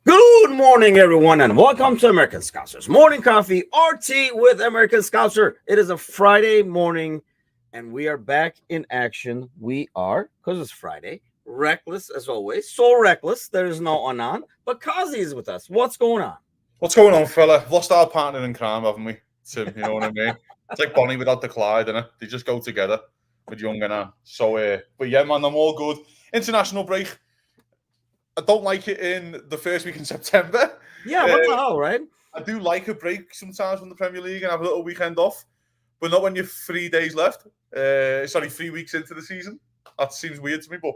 Good morning, everyone, and welcome to American Scouser's Morning Coffee or Tea with American Scouser. It is a Friday morning, and we are back in action. We are, because it's Friday, reckless as always. So reckless, there is no on, but Kazi is with us. What's going on? What's going on, fella? Lost our partner in crime, haven't we? Tim, you know what I mean? It's like Bonnie without the Clyde, innit? They just go together with young and Anne. So, but yeah, man, I'm all good. International break. I don't like it in the first week in September. Yeah, what the hell, right? I do like a break sometimes from the Premier League and have a little weekend off, but not when you're 3 days left. 3 weeks into the season. That seems weird to me, but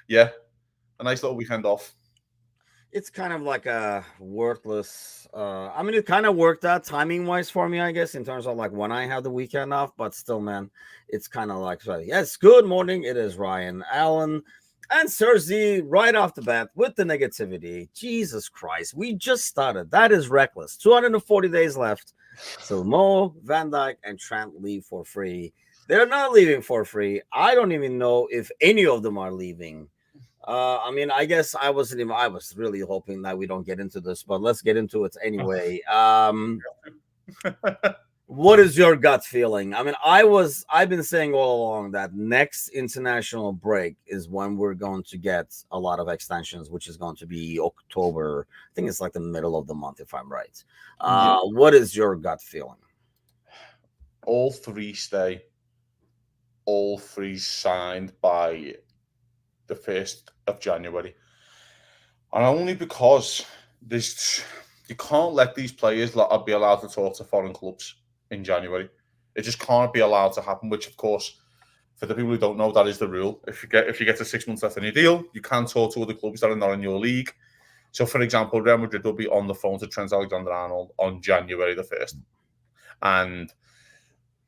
yeah, a nice little weekend off. It's kind of like a worthless. It kind of worked out timing wise for me, I guess, in terms of like when I have the weekend off. But still, man, it's kind of like, yes, good morning. It is Ryan Allen and Cersei right off the bat with the negativity. Jesus Christ, we just started. That is reckless. 240 days left. So Mo, Van Dijk, and Trent leave for free. They're not leaving for free. I don't even know if any of them are leaving. I guess I was really hoping that we don't get into this, but let's get into it anyway. What is your gut feeling? I've been saying all along that next international break is when we're going to get a lot of extensions, which is going to be October. I think it's like the middle of the month, if I'm right. What is your gut feeling? All three stay. All three signed by the 1st of January. And only because you can't let these players be allowed to talk to foreign clubs in January. It just can't be allowed to happen, which of course, for the people who don't know, that is the rule. If you get to 6 months left in your deal, you can't talk to other clubs that are not in your league. So for example, Real Madrid will be on the phone to Trent Alexander-Arnold on January the 1st. And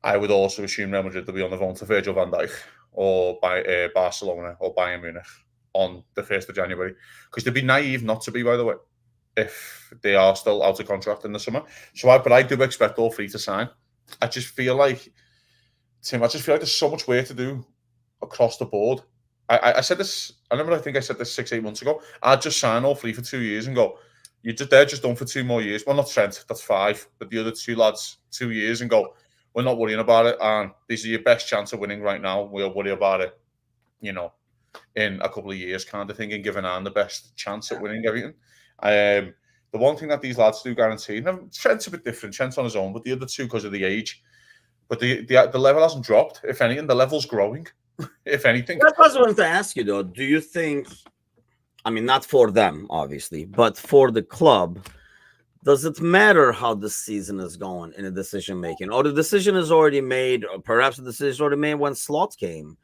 I would also assume Real Madrid will be on the phone to Virgil van Dijk or by Barcelona or Bayern Munich on the 1st of January. Because they'd be naive not to be, by the way, if they are still out of contract in the summer. But I do expect all three to sign. I just feel like, Tim, there's so much work to do across the board. I said this, I think I said this 6-8 months ago. I'd just sign all three for 2 years and go, they're just done for 2 more years. Well, not Trent, that's 5, but the other 2 lads, 2 years, and go, we're not worrying about it, and this is your best chance of winning right now. We'll worry about it, in a couple of years, kind of thing, and giving Anne the best chance at winning everything. The one thing that these lads do guarantee, now Trent's a bit different, Trent's on his own, but the other two because of the age. But the level hasn't dropped. If anything, the level's growing. If anything. That's what I wanted to ask you, though. Do you think, not for them, obviously, but for the club, does it matter how the season is going in a decision making? Or the decision is already made, or perhaps the decision is already made when Slot came.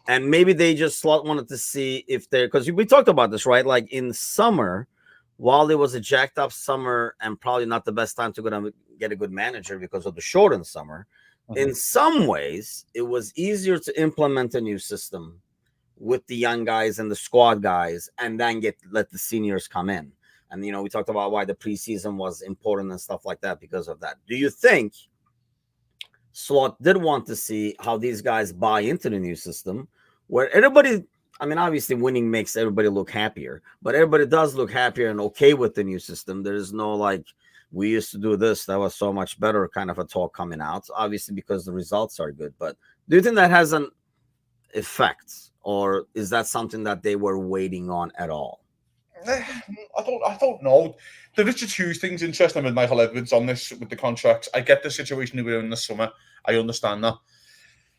And maybe Slot wanted to see if because we talked about this, right? Like in summer, while it was a jacked up summer and probably not the best time to go to get a good manager because of the shortened summer, in some ways, it was easier to implement a new system with the young guys and the squad guys and then let the seniors come in. And, we talked about why the preseason was important and stuff like that because of that. Do you think Slot did want to see how these guys buy into the new system where everybody, obviously winning makes everybody look happier, but everybody does look happier and okay with the new system. There is no like, we used to do this, that was so much better kind of a talk coming out, obviously because the results are good. But do you think that has an effect, or is that something that they were waiting on at all? I don't know. The Richard Hughes thing's interesting with Michael Edwards on this with the contracts. I get the situation we were in the summer. I understand that.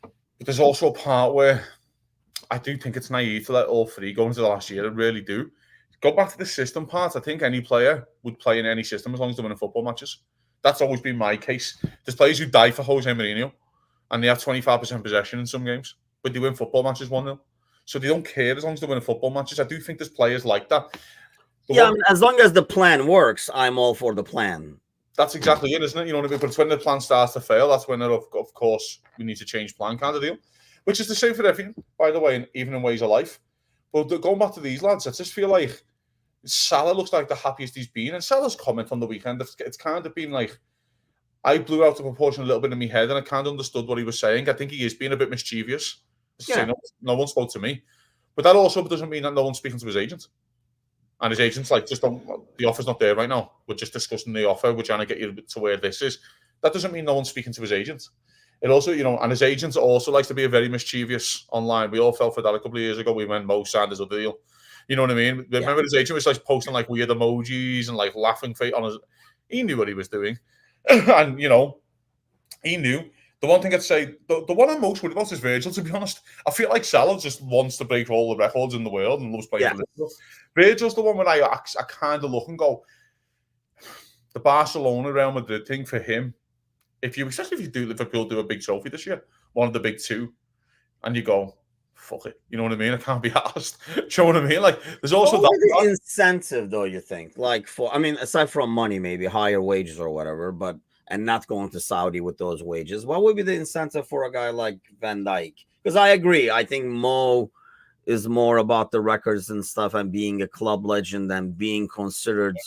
But there's also a part where I do think it's naive to let all three go into the last year. I really do. Go back to the system part. I think any player would play in any system as long as they're winning football matches. That's always been my case. There's players who die for Jose Mourinho and they have 25% possession in some games, but they win football matches 1-0. So they don't care as long as they're winning football matches. I do think there's players like that. As long as the plan works, I'm all for the plan. That's exactly it, isn't it? You know what I mean? But it's when the plan starts to fail, that's when, of course, we need to change plan kind of deal. Which is the same for everything, by the way, even in ways of life. But going back to these lads, I just feel like Salah looks like the happiest he's been. And Salah's comment on the weekend, it's kind of been like, I blew out of proportion a little bit in my head and I kind of understood what he was saying. I think he is being a bit mischievous. Yeah. No one spoke to me. But that also doesn't mean that no one's speaking to his agent. And his agent's like, just don't, the offer's not there right now. We're just discussing the offer. We're trying to get you to where this is. That doesn't mean no one's speaking to his agent. It also, and his agent also likes to be a very mischievous online. We all fell for that a couple of years ago. We went Mo signed his other deal. You know what I mean? Yeah. Remember his agent was like posting like weird emojis and like laughing face on his. He knew what he was doing, and he knew. The one thing I'd say, the one I'm most worried about is Virgil, to be honest. I feel like Salah just wants to break all the records in the world and loves playing for Liverpool. Virgil's the one where I kind of look and go, the Barcelona Real Madrid thing for him, especially if you do Liverpool do a big trophy this year, one of the big two, and you go, fuck it. You know what I mean? I can't be asked. Do you know what I mean? Like, there's also that incentive, though, you think? Like, aside from money, maybe higher wages or whatever, but and not going to Saudi with those wages, what would be the incentive for a guy like Van Dijk? Because I agree. I think Mo is more about the records and stuff and being a club legend and being considered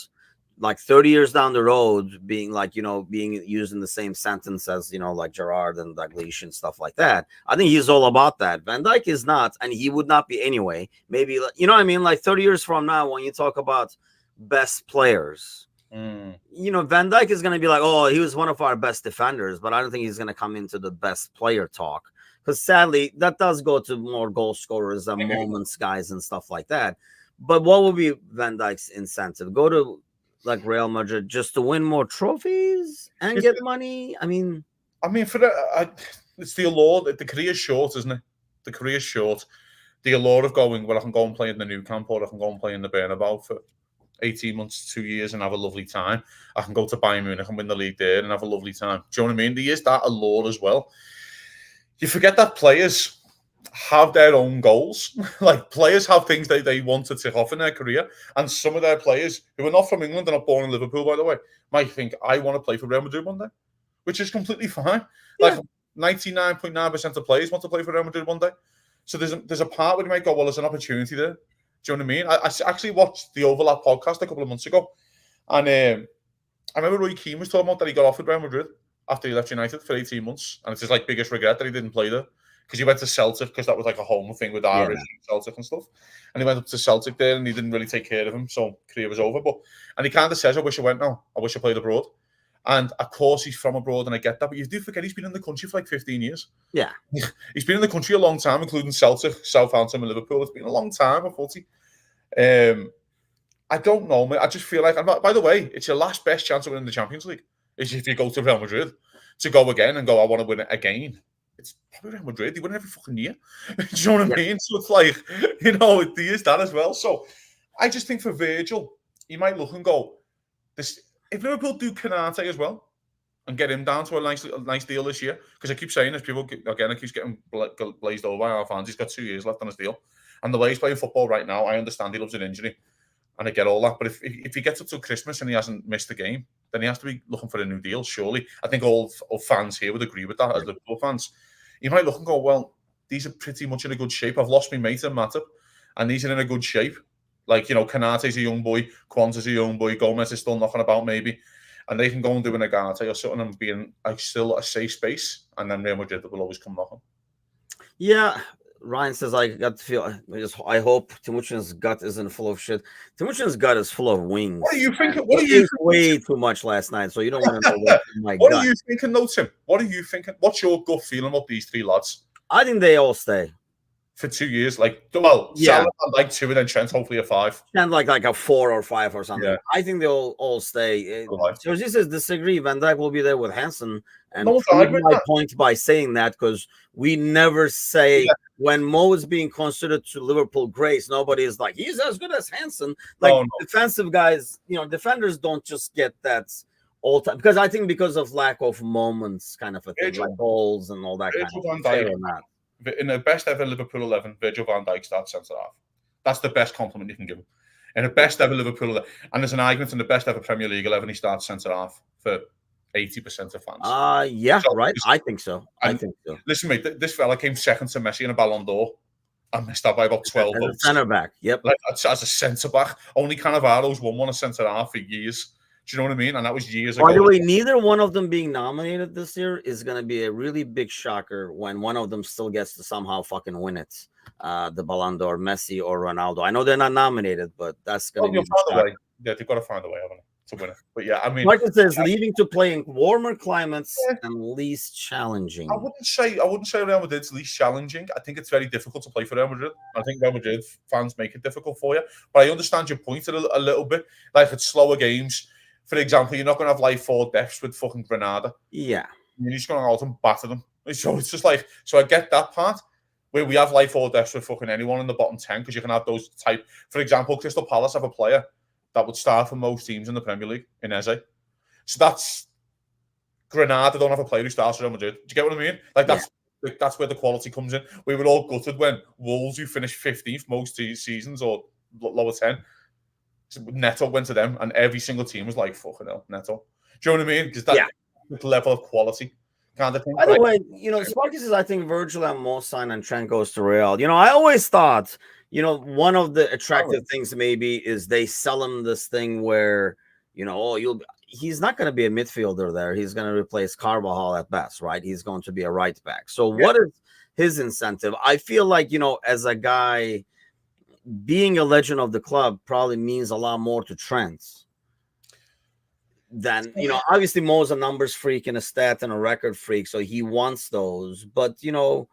like 30 years down the road, being like, being used in the same sentence as, like Gerrard and Dalglish and stuff like that. I think he's all about that. Van Dijk is not, and he would not be anyway. Maybe, what I mean? Like 30 years from now, when you talk about best players, Van Dijk is going to be like, oh, he was one of our best defenders, but I don't think he's going to come into the best player talk. Because sadly, that does go to more goal scorers and moments guys and stuff like that. But what would be Van Dijk's incentive? Go to like Real Madrid just to win more trophies and get money? I mean, for it's the allure. The career's short, isn't it? The career's short. The allure of going, well, I can go and play in the Nou Camp or I can go and play in the Bernabeu for 18 months, 2 years and have a lovely time. I can go to Bayern Munich and win the league there and have a lovely time. Do you know what I mean? There is that allure as well. You forget that players have their own goals. Like, players have things they want to tick off in their career. And some of their players, who are not from England and not born in Liverpool, by the way, might think, I want to play for Real Madrid one day, which is completely fine. Yeah. Like, 99.9% of players want to play for Real Madrid one day. So there's a part where you might go, well, there's an opportunity there. Do you know what I mean? I actually watched the Overlap podcast a couple of months ago. And I remember Roy Keane was talking about that he got offered Real Madrid after he left United for 18 months. And it's his biggest regret that he didn't play there. Because he went to Celtic, because that was like a home thing with Irish and Celtic and stuff. And he went up to Celtic there and he didn't really take care of him. So career was over. And he kind of says, I wish I went now. I wish I played abroad. And of course he's from abroad and I get that. But you do forget he's been in the country for like 15 years. Yeah. He's been in the country a long time, including Celtic, Southampton and Liverpool. It's been a long time for footy. I don't know, mate. I just feel like, by the way, it's your last best chance of winning the Champions League is if you go to Real Madrid to go again and go, I want to win it again. It's probably Real Madrid. They win every fucking year. Do you know what I mean? So it's like, there is that as well. So I just think for Virgil, he might look and go, if Liverpool do Canate as well and get him down to a nice deal this year, because I keep saying this, people, again, it keeps getting blazed over by our fans. He's got 2 years left on his deal. And the way he's playing football right now, I understand he loves an injury. And I get all that. But if he gets up till Christmas and he hasn't missed a game, then he has to be looking for a new deal, surely. I think all fans here would agree with that as Liverpool fans. You might look and go, well, these are pretty much in a good shape. I've lost my mate and Matip, and these are in a good shape. Like, Kanate's a young boy, Kwanzaa's a young boy, Gomez is still knocking about maybe. And they can go and do an Agate or something and be in still a safe space. And then Real Madrid will always come knocking. Yeah. Ryan says, I hope Timuchin's gut isn't full of shit. Timuchin's gut is full of wings. What are you thinking? Way too much last night, so you don't want to know what are you thinking, though, Tim? What are you thinking? What's your gut feeling about these three lads? I think they all stay. For 2 years, Salah and 2 and then Trent, hopefully a 5. And like a 4 or 5 or something. Yeah. I think they'll all stay. So this is disagree. Van Dijk will be there with Hansen. And my point by saying that, because we never say when Mo is being considered to Liverpool grace, nobody is like, he's as good as Hansen. Defensive guys, defenders don't just get that all time. Because I think because of lack of moments kind of a thing, like goals and all that kind of thing. In the best ever Liverpool 11, Virgil van Dijk starts centre-half. That's the best compliment you can give him. In the best ever Liverpool 11, and there's an argument in the best ever Premier League 11, he starts centre-half for 80% of fans. Right. I think so. Listen, mate, this fella came second to Messi in a Ballon d'Or and missed that by about 12 votes. Centre-back, yep. As a centre-back. Only Cannavaro's won one a centre-half for years. Do you know what I mean? And that was years By ago. the way, neither one of them being nominated this year is going to be a really big shocker when one of them still gets to somehow fucking win it. The Ballon d'Or, Messi or Ronaldo. I know they're not nominated, but that's going to be find a way. Yeah, they've got to find a way, haven't they, to win it. But yeah, I mean, Marcus says leaving to play in warmer climates and least challenging. I wouldn't say Real Madrid's least challenging. I think it's very difficult to play for Real Madrid. I think Real Madrid fans make it difficult for you. But I understand your point a little bit. Like it's slower games. For example, you're not going to have live forward depths with fucking Granada. Yeah. You're just going to go out and batter them. So it's just like, so I get that part where we have live forward depths with fucking anyone in the bottom 10 because you can have those type. For example, Crystal Palace have a player that would start for most teams in the Premier League in Eze. So that's Granada don't have a player who starts for Real Madrid. Do you get what I mean? Like that's where the quality comes in. We were all gutted when Wolves, who finished 15th most seasons or lower 10, Neto went to them, and every single team was like, fucking hell, Neto. Do you know what I mean? Because that level of quality kind of thing. By the way, Sparky says, I think Virgil and Mo sign and Trent goes to Real. I always thought, one of the attractive things maybe is they sell him this thing where, he's not going to be a midfielder there. He's going to replace Carvajal at best, right? He's going to be a right back. So what is his incentive? I feel like, as a guy, being a legend of the club probably means a lot more to Trent than, obviously Mo's a numbers freak and a stat and a record freak, so he wants those. But, the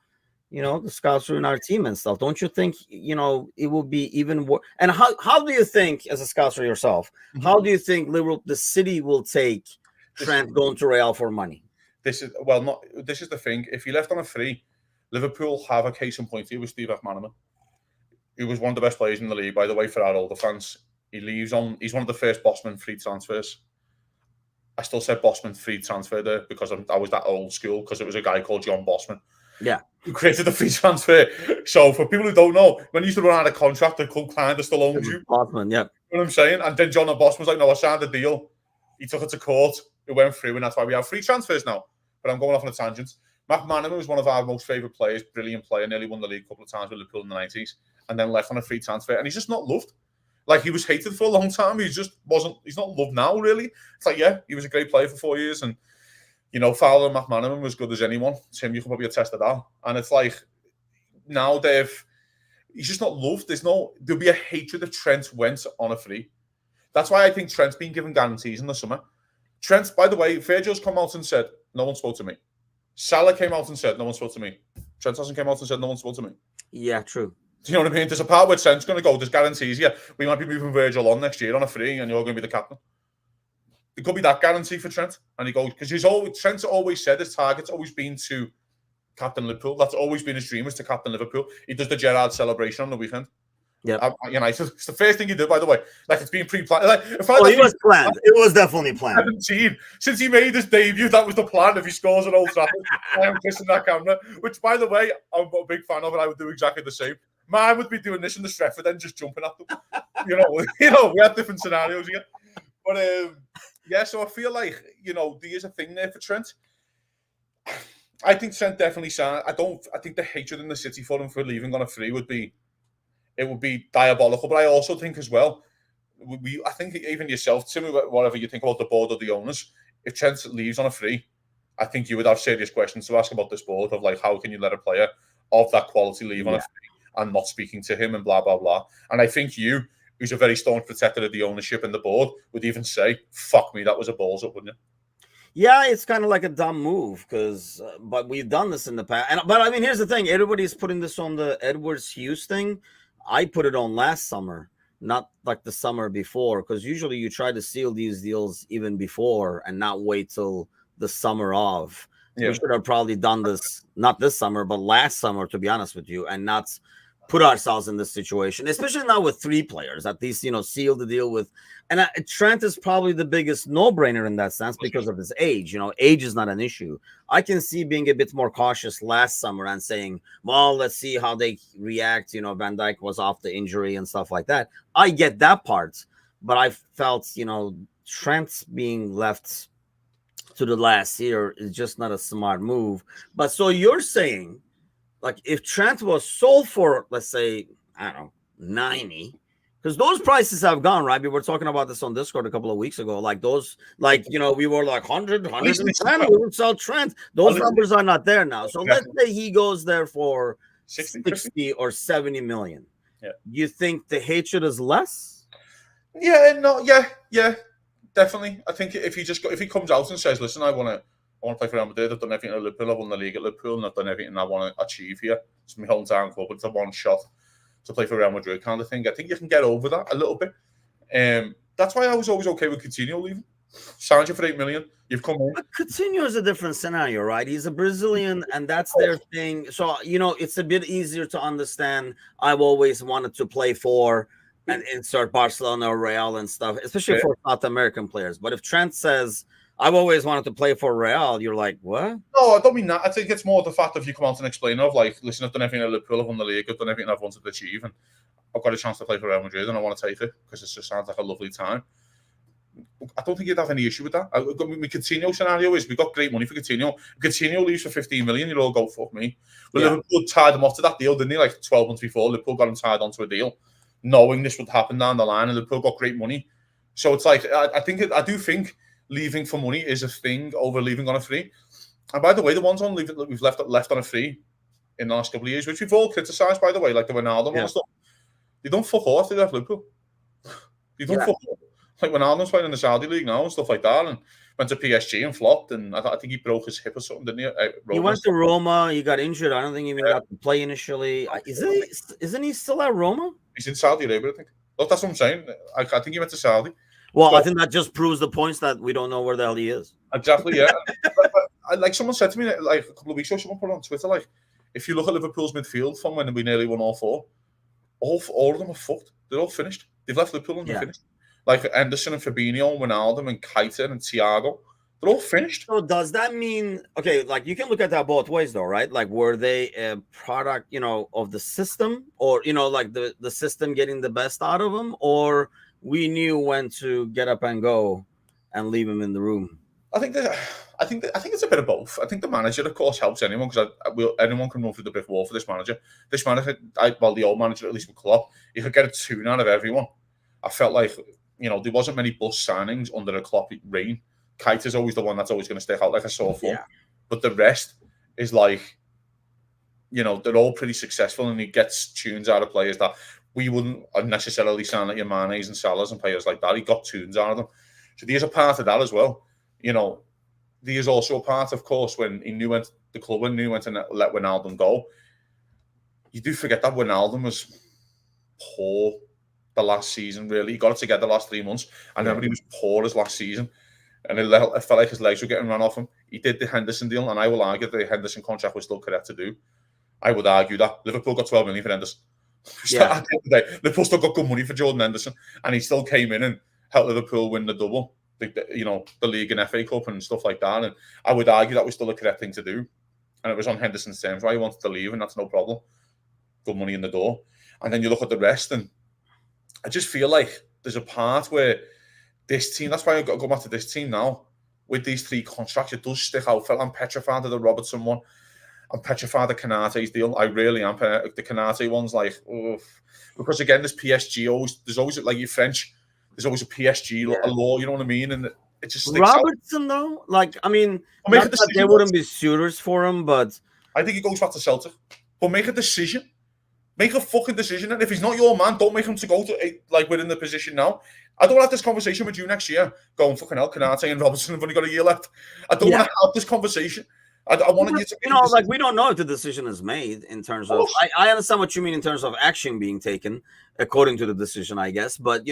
scouts are in our team and stuff. Don't you think, it will be even more? And how do you think, as a scouser yourself, how do you think Liverpool, the city, will take Trent going to Real for money? This is the thing. If he left on a free, Liverpool have a case in point here with Steve McManaman. He was one of the best players in the league, by the way, for our older fans. He leaves on. He's one of the first Bosman free transfers. I still said Bosman free transfer there because I was that old school, because it was a guy called John Bosman. Yeah. Who created the free transfer. So for people who don't know, when you used to run out of contract, the club kind of still owns you. Bosman, yeah. You know what I'm saying? And then John Bosman was like, no, I signed the deal. He took it to court. It went through, and that's why we have free transfers now. But I'm going off on a tangent. McManaman was one of our most favourite players, brilliant player, nearly won the league a couple of times with Liverpool in the 90s, and then left on a free transfer. And he's just not loved. Like, he was hated for a long time. He's not loved now, really. It's like, yeah, he was a great player for 4 years. And, Fowler and McManaman was good as anyone. Tim, you can probably attest to that. And it's like, now he's just not loved. There'll be a hatred if Trent went on a free. That's why I think Trent's been given guarantees in the summer. Trent, by the way, Virgil's come out and said, no one spoke to me. Salah came out and said, no one spoke to me. Trent hasn't come out and said, no one spoke to me. Yeah, true. Do you know what I mean? There's a part where Trent's going to go, there's guarantees. Yeah, we might be moving Virgil on next year on a free, and you're going to be the captain. There could be that guarantee for Trent. And he goes, because Trent's always said his target's always been to captain Liverpool. That's always been his dream, was to captain Liverpool. He does the Gerrard celebration on the weekend. Yeah, United. It's the first thing he did, by the way. Like, it's been pre-planned. Like, it was planned. It was definitely planned. 17. Since he made his debut, that was the plan. If he scores at Old Trafford, I am kissing that camera. Which, by the way, I'm a big fan of, and I would do exactly the same. Mine would be doing this in the Stretford, then just jumping at them. We have different scenarios here. But so I feel like there is a thing there for Trent. I think Trent definitely signed. I think the hatred in the city for him for leaving on a free would be diabolical. But I also think as well, I think even yourself, Tim, whatever you think about the board or the owners, if Trent leaves on a free, I think you would have serious questions to ask about this board of like, how can you let a player of that quality leave on a free and not speaking to him and blah, blah, blah. And I think you, who's a very staunch protector of the ownership and the board, would even say, fuck me, that was a balls up, wouldn't you? Yeah, it's kind of like a dumb move but we've done this in the past. But I mean, here's the thing. Everybody's putting this on the Edwards Hughes thing. I put it on last summer, not like the summer before, because usually you try to seal these deals even before and not wait till the summer of. Yeah. We should have probably done this, not this summer, but last summer, to be honest with you, and not put ourselves in this situation, especially now with 3 players. At least, seal the deal with. And Trent is probably the biggest no-brainer in that sense because of his age. Age is not an issue. I can see being a bit more cautious last summer and saying, well, let's see how they react. Van Dijk was off the injury and stuff like that. I get that part. But I felt, Trent being left to the last year is just not a smart move. But so you're saying, like, if Trent was sold for, let's say, I don't know, 90, Because those prices have gone, right? We were talking about this on Discord a couple of weeks ago. Like those, like, we were like 100, 110, we would sell Trent. Those numbers are not there now. So let's say he goes there for 60 or 70 million. Yeah. You think the hatred is less? Yeah, no, yeah, definitely. I think if he comes out and says, listen, I want to play for Real Madrid, I've done everything at Liverpool, I've won the league at Liverpool, and I've done everything I want to achieve here. It's my hometown club, it's a one shot to play for Real Madrid kind of thing. I think you can get over that a little bit. That's why I was always okay with Coutinho leaving. Signed you for 8 million. You've come in. But Coutinho is a different scenario, right? He's a Brazilian, and that's their thing. So, it's a bit easier to understand. I've always wanted to play for and insert Barcelona or Real and stuff, especially for South American players. But if Trent says, I've always wanted to play for Real, you're like, what? No, I don't mean that. I think it's more the fact if you come out and explain listen, I've done everything at Liverpool, I've won the league, I've done everything I've wanted to achieve, and I've got a chance to play for Real Madrid, and I want to take it because it just sounds like a lovely time. I don't think you'd have any issue with that. My Coutinho scenario is we got great money for Coutinho. If Coutinho leaves for 15 million, you'll all go, fuck me. But Liverpool tied him off to that deal, didn't they? Like 12 months before, Liverpool got him tied onto a deal, knowing this would happen down the line, and Liverpool got great money. So it's like, I do think leaving for money is a thing over leaving on a free. And by the way, the ones on leaving that we've left on a free in the last couple of years, which we've all criticised, by the way, like the Ronaldo and stuff, they don't fuck off, they left Liverpool. They don't fuck off. Like Ronaldo's playing in the Saudi League now and stuff like that, and went to PSG and flopped, and I think he broke his hip or something, didn't he? He went to Roma, he got injured. I don't think he even got to play initially. Isn't he still at Roma? He's in Saudi Arabia, I think. Look, that's what I'm saying. I think he went to Saudi. Well, I think that just proves the points that we don't know where the hell he is. Exactly, yeah. but like someone said to me like a couple of weeks ago, someone put it on Twitter, like, if you look at Liverpool's midfield from when we nearly won all four, all of them are fucked. They're all finished. They've left Liverpool and they're finished. Like Anderson and Fabinho and Wijnaldum and Keita and Thiago, they're all finished. So does that mean, okay, like you can look at that both ways though, right? Like were they a product, of the system, or, like the system getting the best out of them, or we knew when to get up and go and leave him in the room? I think it's a bit of both. I think the manager, of course, helps anyone because anyone can run through the brick wall for this manager. This manager, the old manager, at least with Klopp, he could get a tune out of everyone. I felt like, there wasn't many bust signings under a Klopp reign. Keita's always the one that's always going to stick out like a sore thumb. Yeah. But the rest is like, they're all pretty successful, and he gets tunes out of players that we wouldn't necessarily sign like your Manes and Salahs and players like that. He got tunes out of them. So there's a part of that as well. There's also a part, of course, when he knew when the club when he went to let Wijnaldum go. You do forget that Wijnaldum was poor the last season, really. He got it together the last 3 months. I remember he was poor his last season. And it felt like his legs were getting run off him. He did the Henderson deal, and I will argue that the Henderson contract was still correct to do. I would argue that. Liverpool got 12 million for Henderson. Yeah. At the end of the day, Liverpool still got good money for Jordan Henderson, and he still came in and helped Liverpool win the double, the league and FA Cup and stuff like that. And I would argue that was still the correct thing to do. And it was on Henderson's terms why he wanted to leave, and that's no problem. Good money in the door. And then you look at the rest, and I just feel like there's a part where this team, that's why I've got to go back to this team now, with these three contracts, it does stick out. I'm petrified of the Robertson one. I'm petrified of Konaté's deal. I really am. The Konaté one's like, oof. Because again, this PSG, there's always, like you French, there's always a PSG law, you know what I mean? And it just sticks Robertson, out. Though? Like, I mean, not that there wouldn't be suitors for him, but I think he goes back to Celtic. But make a decision. Make a fucking decision. And if he's not your man, don't make him to go to, like, we're in the position now. I don't want to have this conversation with you next year, going, fucking hell, Konaté and Robertson have only got a year left. I don't want to have this conversation. I wanted you to... like, we don't know if the decision is made in terms of... I understand what you mean in terms of action being taken, according to the decision, I guess. But,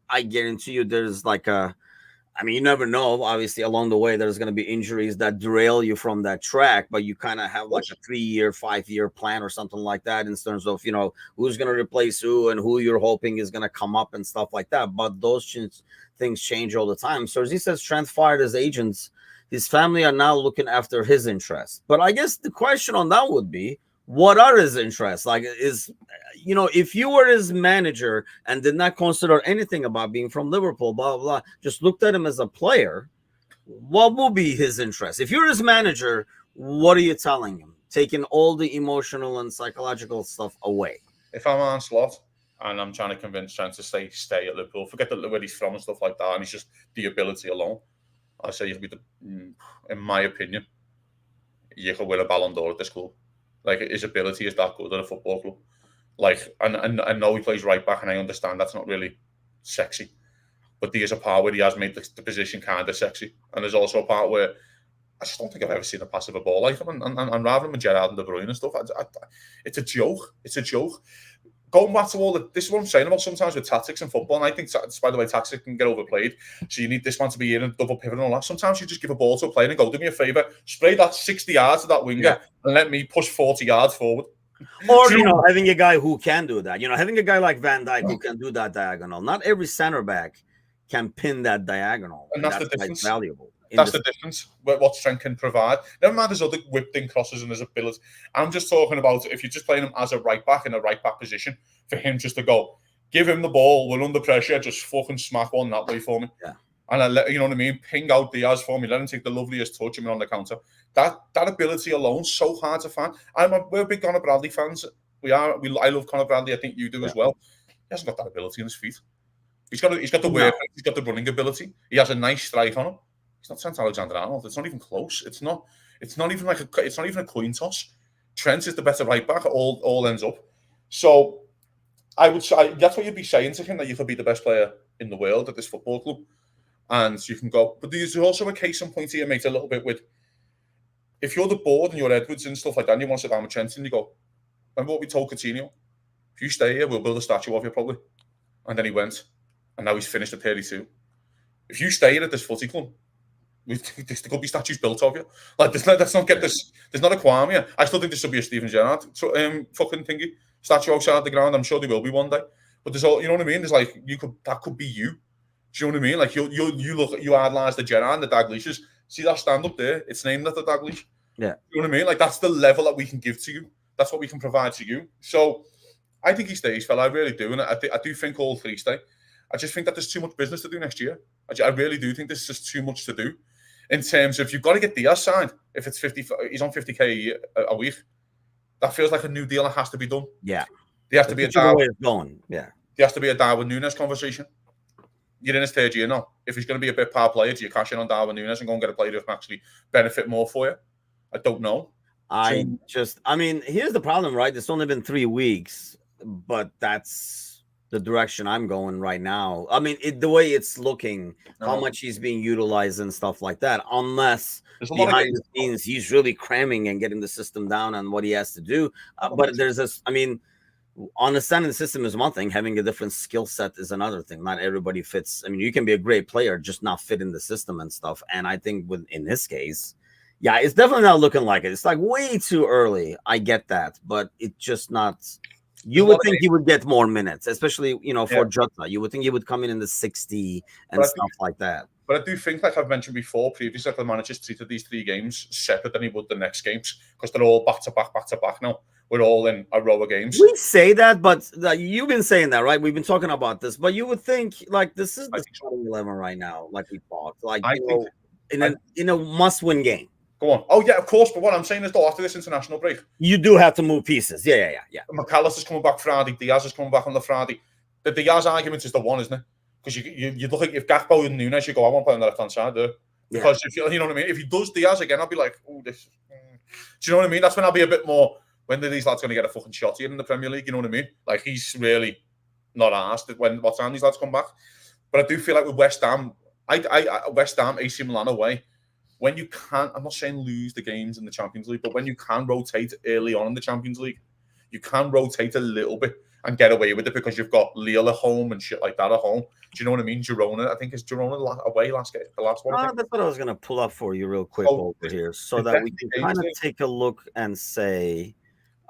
I guarantee you there's like a... I mean, you never know. Obviously, along the way, there's going to be injuries that derail you from that track, but you kind of have like a 3-year, 5-year plan or something like that in terms of, who's going to replace who and who you're hoping is going to come up and stuff like that. But those things change all the time. So as he says, Trent fired his agents. His family are now looking after his interests. But I guess the question on that would be, what are his interests? Like, if you were his manager and did not consider anything about being from Liverpool, blah, blah, blah, just looked at him as a player, what will be his interest? If you're his manager, what are you telling him? Taking all the emotional and psychological stuff away. If I'm Arne Slot, and I'm trying to convince Trent to stay at Liverpool. Forget where he's from and stuff like that, and he's just the ability alone. I say he'll be in my opinion, you could win a Ballon d'Or at this club. Like, his ability is that good at a football club. Like, and I know he plays right back, and I understand that's not really sexy, but there is a part where he has made the position kind of sexy, and there's also a part where I just don't think I've ever seen a pass of a ball like him, and rather than Gerrard and De Bruyne and stuff, it's a joke. It's a joke. Going back to this is what I'm saying about sometimes with tactics in football, and I think, by the way, tactics can get overplayed. So you need this man to be here and double pivot and all that. Sometimes you just give a ball to a player and go, do me a favour, spray that 60 yards to that winger and let me push 40 yards forward. Or, having a guy who can do that. Having a guy like Van Dijk who can do that diagonal. Not every center back can pin that diagonal. And that's the difference. Valuable. That's the difference, what Trent can provide. Never mind there's other whipped-in crosses and there's ability. I'm just talking about if you're just playing him as a right-back in a right-back position, for him just to go, give him the ball, we're under pressure, just fucking smack one that way for me. Yeah. And I let, you know what I mean, ping out Diaz for me, let him take the loveliest touch, on the counter. That ability alone, so hard to find. We're big Conor Bradley fans. I love Conor Bradley, I think you do as well. He hasn't got that ability in his feet. He's got the work, he's got the running ability. He has a nice strike on him. It's not Trent Alexander-Arnold. It's not even close. It's not even a coin toss. Trent is the better right back. It all ends up. So I would say that's what you'd be saying to him, that you could be the best player in the world at this football club, and you can go. But there's also a case in point here, mate, a little bit with if you're the board and you're Edwards and stuff like that, and you want to sit down with Trent and you go, remember what we told Coutinho? If you stay here, we'll build a statue of you probably. And then he went, and now he's finished at 32. If you stay here at this footy club, there could be statues built of you. Like, let's not get this. There's not a qualm here. I still think there should be a Steven Gerrard fucking thingy statue outside the ground. I'm sure there will be one day. But there's all, you know what I mean. There's like that could be you. Do you know what I mean? Like you idolize the Gerrard and the Dalglish. See that stand up there? It's named after Dalglish. Yeah. You know what I mean? Like, that's the level that we can give to you. That's what we can provide to you. So I think he stays, fella. I really do, and I do think all three stay. I just think that there's too much business to do next year. I really do think there's just too much to do. In terms of, you've got to get Diaz signed. If it's 50, he's on 50k a week. That feels like a new deal that has to be done. Yeah, there has to be a Darwin. Yeah, there has to be a Darwin Núñez conversation. You're in his third year now. If he's going to be a bit power player, do you cash in on Darwin Núñez and go and get a player who can actually benefit more for you? I don't know. I mean, here's the problem, right? It's only been 3 weeks, but that's the direction I'm going right now. I mean, the way it's looking, how much he's being utilized and stuff like that, unless behind the scenes he's really cramming and getting the system down on what he has to do. But there's this, I mean, understanding the system is one thing, having a different skill set is another thing. Not everybody fits. I mean, you can be a great player, just not fit in the system and stuff. And I think in this case, yeah, it's definitely not looking like it. It's like way too early. I get that, but it's just not. You would think he would get more minutes, especially, for Jota. You would think he would come in the 60 and stuff like that. But I do think, like I've mentioned before, previously, the manager's treated these 3 games separate than he would the next games, because they're all back to back now. We're all in a row of games. We say that, but you've been saying that, right? We've been talking about this, but you would think, like, this is the starting 11 right now, like we thought. Like, in a must-win game. Go on. Oh, yeah, of course. But what I'm saying is, though, after this international break, you do have to move pieces. Yeah. McAllister's coming back Friday. Diaz is coming back on the Friday. The Diaz argument is the one, isn't it? Because you look at if Gakpo and Núñez, you go, I want to play on the left-hand side there. Because if you know what I mean? If he does Diaz again, I'll be like, oh, this. Do you know what I mean? That's when I'll be a bit more, when are these lads going to get a fucking shot here in the Premier League? You know what I mean? Like, he's really not asked what time these lads come back. But I do feel like with West Ham, West Ham, AC Milan away, when you can, I'm not saying lose the games in the Champions League, but when you can rotate early on in the Champions League, you can rotate a little bit and get away with it because you've got Lille at home and shit like that at home. Do you know what I mean? Girona, I think it's Girona away the last one. That's what I was going to pull up for you real quick over here, so that we can kind of take a look and say,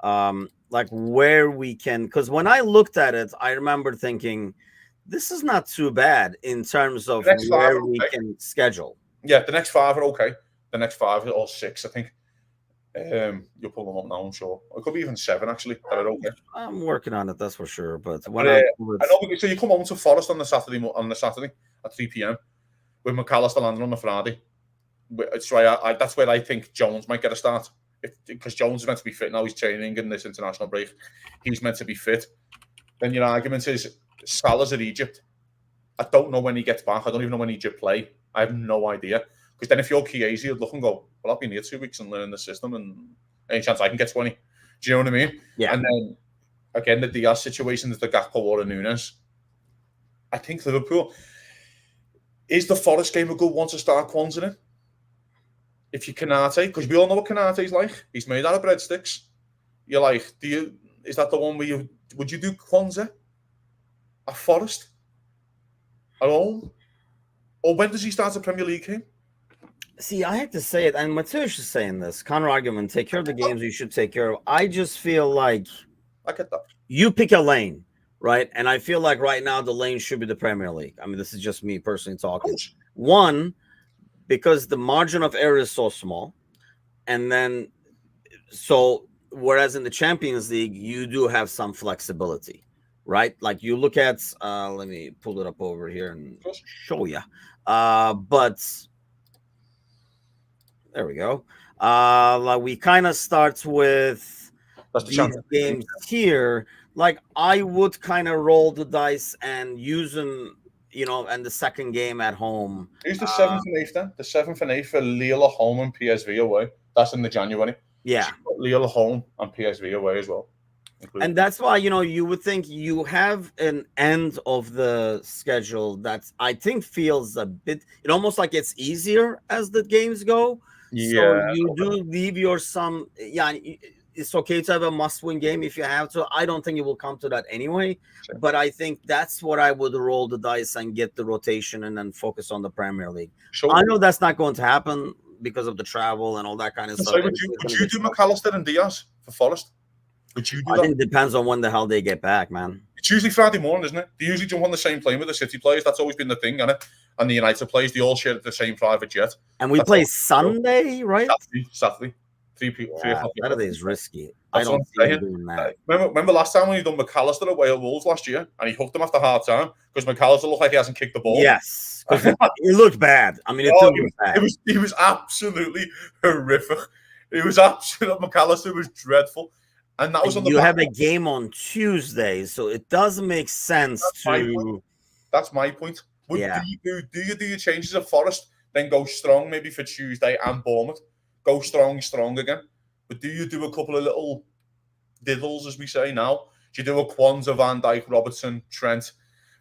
like, where we can, because when I looked at it, I remember thinking, this is not too bad in terms of where we can schedule. Yeah, the next 5 are okay. The next 5 or 6, I think. You'll pull them up now, I'm sure. It could be even 7, actually, that are okay. I'm working on it, that's for sure. But when I know, so you come home to Forest on the Saturday at 3 p.m. with McAllister landing on the Friday. So that's where I think Jones might get a start. Because Jones is meant to be fit now. He's training in this international break. He's meant to be fit. then your argument is Salah's at Egypt. I don't know when he gets back. I don't even know when Egypt play. I have no idea. Because then if you're Chiesa, you'd look and go, well, I've been here 2 weeks and learning the system, and any chance I can get 20. Do you know what I mean? Yeah. And then, again, the Diaz situation is the Gakpo or Nunes. I think Liverpool... Is the Forest game a good one to start Kwanzaa in? If you Kanate, because we all know what Kanate's like. He's made out of breadsticks. You're like, is that the one where would you do Kwanzaa at Forest? At home? Or when does he start a Premier League game? See, I have to say it, and Mateusz is saying this. Counter argument: take care of the games you should take care of. I just feel like I get that. You pick a lane, right? And I feel like right now the lane should be the Premier League. I mean, this is just me personally talking. One, because the margin of error is so small, and then whereas in the Champions League you do have some flexibility, right? Like you look at, let me pull it up over here and show you. But there we go. Like we kind of start with these games here. Like I would kind of roll the dice and use them, and the second game at home. Who's the 7th and 8th then? The 7th and 8th for Lille at home and PSV away. That's in the January. Yeah. Lille at home and PSV away as well. And that's why, you would think you have an end of the schedule that I think feels a bit, almost like it's easier as the games go. Yeah. So you do leave it's okay to have a must-win game if you have to. I don't think it will come to that anyway. Sure. But I think that's what I would roll the dice and get the rotation and then focus on the Premier League. Sure. I know that's not going to happen because of the travel and all that kind of stuff. Would you do McAllister and Diaz for Forest? Would you do that? I think it depends on when the hell they get back, man. It's usually Friday morning, isn't it? They usually jump on the same plane with the City players. That's always been the thing, isn't it? And the United players, they all share the same private jet. And we play Sunday, right? Saturday. 3 people. Saturday is risky. That's I don't see him doing that. Remember last time when he done McAllister at Wales Wolves last year, and he hooked him after half time because McAllister looked like he hasn't kicked the ball. Yes, he looked bad. I mean, it was absolutely horrific. It was absolutely McAllister was dreadful, and that was on the. You have a game on Tuesday, so it doesn't make sense That's my point. Do you do your changes at Forest, then go strong maybe for Tuesday and Bournemouth? Go strong again. But do you do a couple of little diddles, as we say now? Do you do a Kwanzaa, Van Dijk, Robertson, Trent,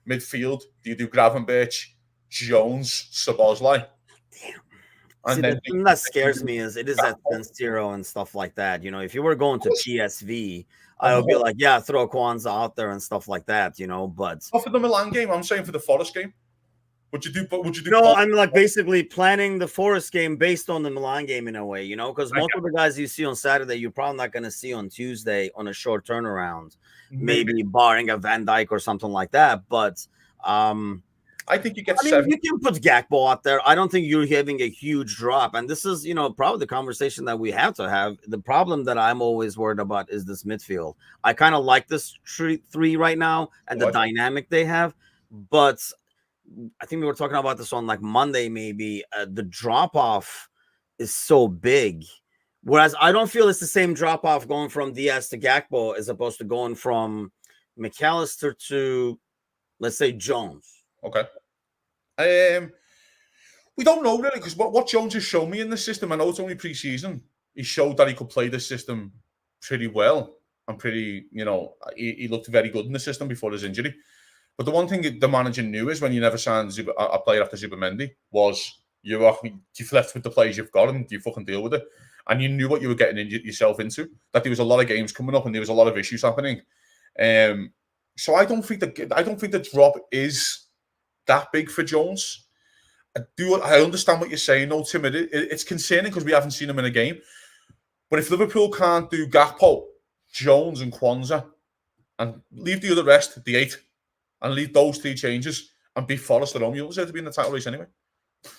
midfield? Do you do Gravenberch, Jones, Szoboszlai? Damn. The thing that scares me is it is at San Siro and stuff like that. If you were going to PSV, I would be like, yeah, throw Kwanzaa out there and stuff like that, but... Not for the Milan game, I'm saying for the Forest game. Would you do? No, I'm like basically planning the Forest game based on the Milan game in a way, because most of the guys you see on Saturday, you're probably not going to see on Tuesday on a short turnaround, maybe barring a Van Dijk or something like that. But I think you get 7. You can put Gakpo out there. I don't think you're having a huge drop, and this is probably the conversation that we have to have. The problem that I'm always worried about is this midfield. I kind of like this three right now and the dynamic they have, but I think we were talking about this on like Monday, maybe. The drop off is so big. Whereas I don't feel it's the same drop off going from Diaz to Gakpo as opposed to going from McAllister to, let's say, Jones. Okay. We don't know really because what Jones has shown me in the system, I know it's only pre-season, he showed that he could play the system pretty well and pretty, he looked very good in the system before his injury. But the one thing the manager knew is when you never signed a player after Zubimendi was you've left with the players you've got and you fucking deal with it. And you knew what you were getting yourself into, that there was a lot of games coming up and there was a lot of issues happening. So I don't think the drop is that big for Jones. I understand what you're saying, though, Tim. It's concerning because we haven't seen him in a game. But if Liverpool can't do Gakpo, Jones and Kwanzaa and leave the other rest, the 8, and leave those 3 changes and beat Forest at home, you don't deserve to be in the title race anyway.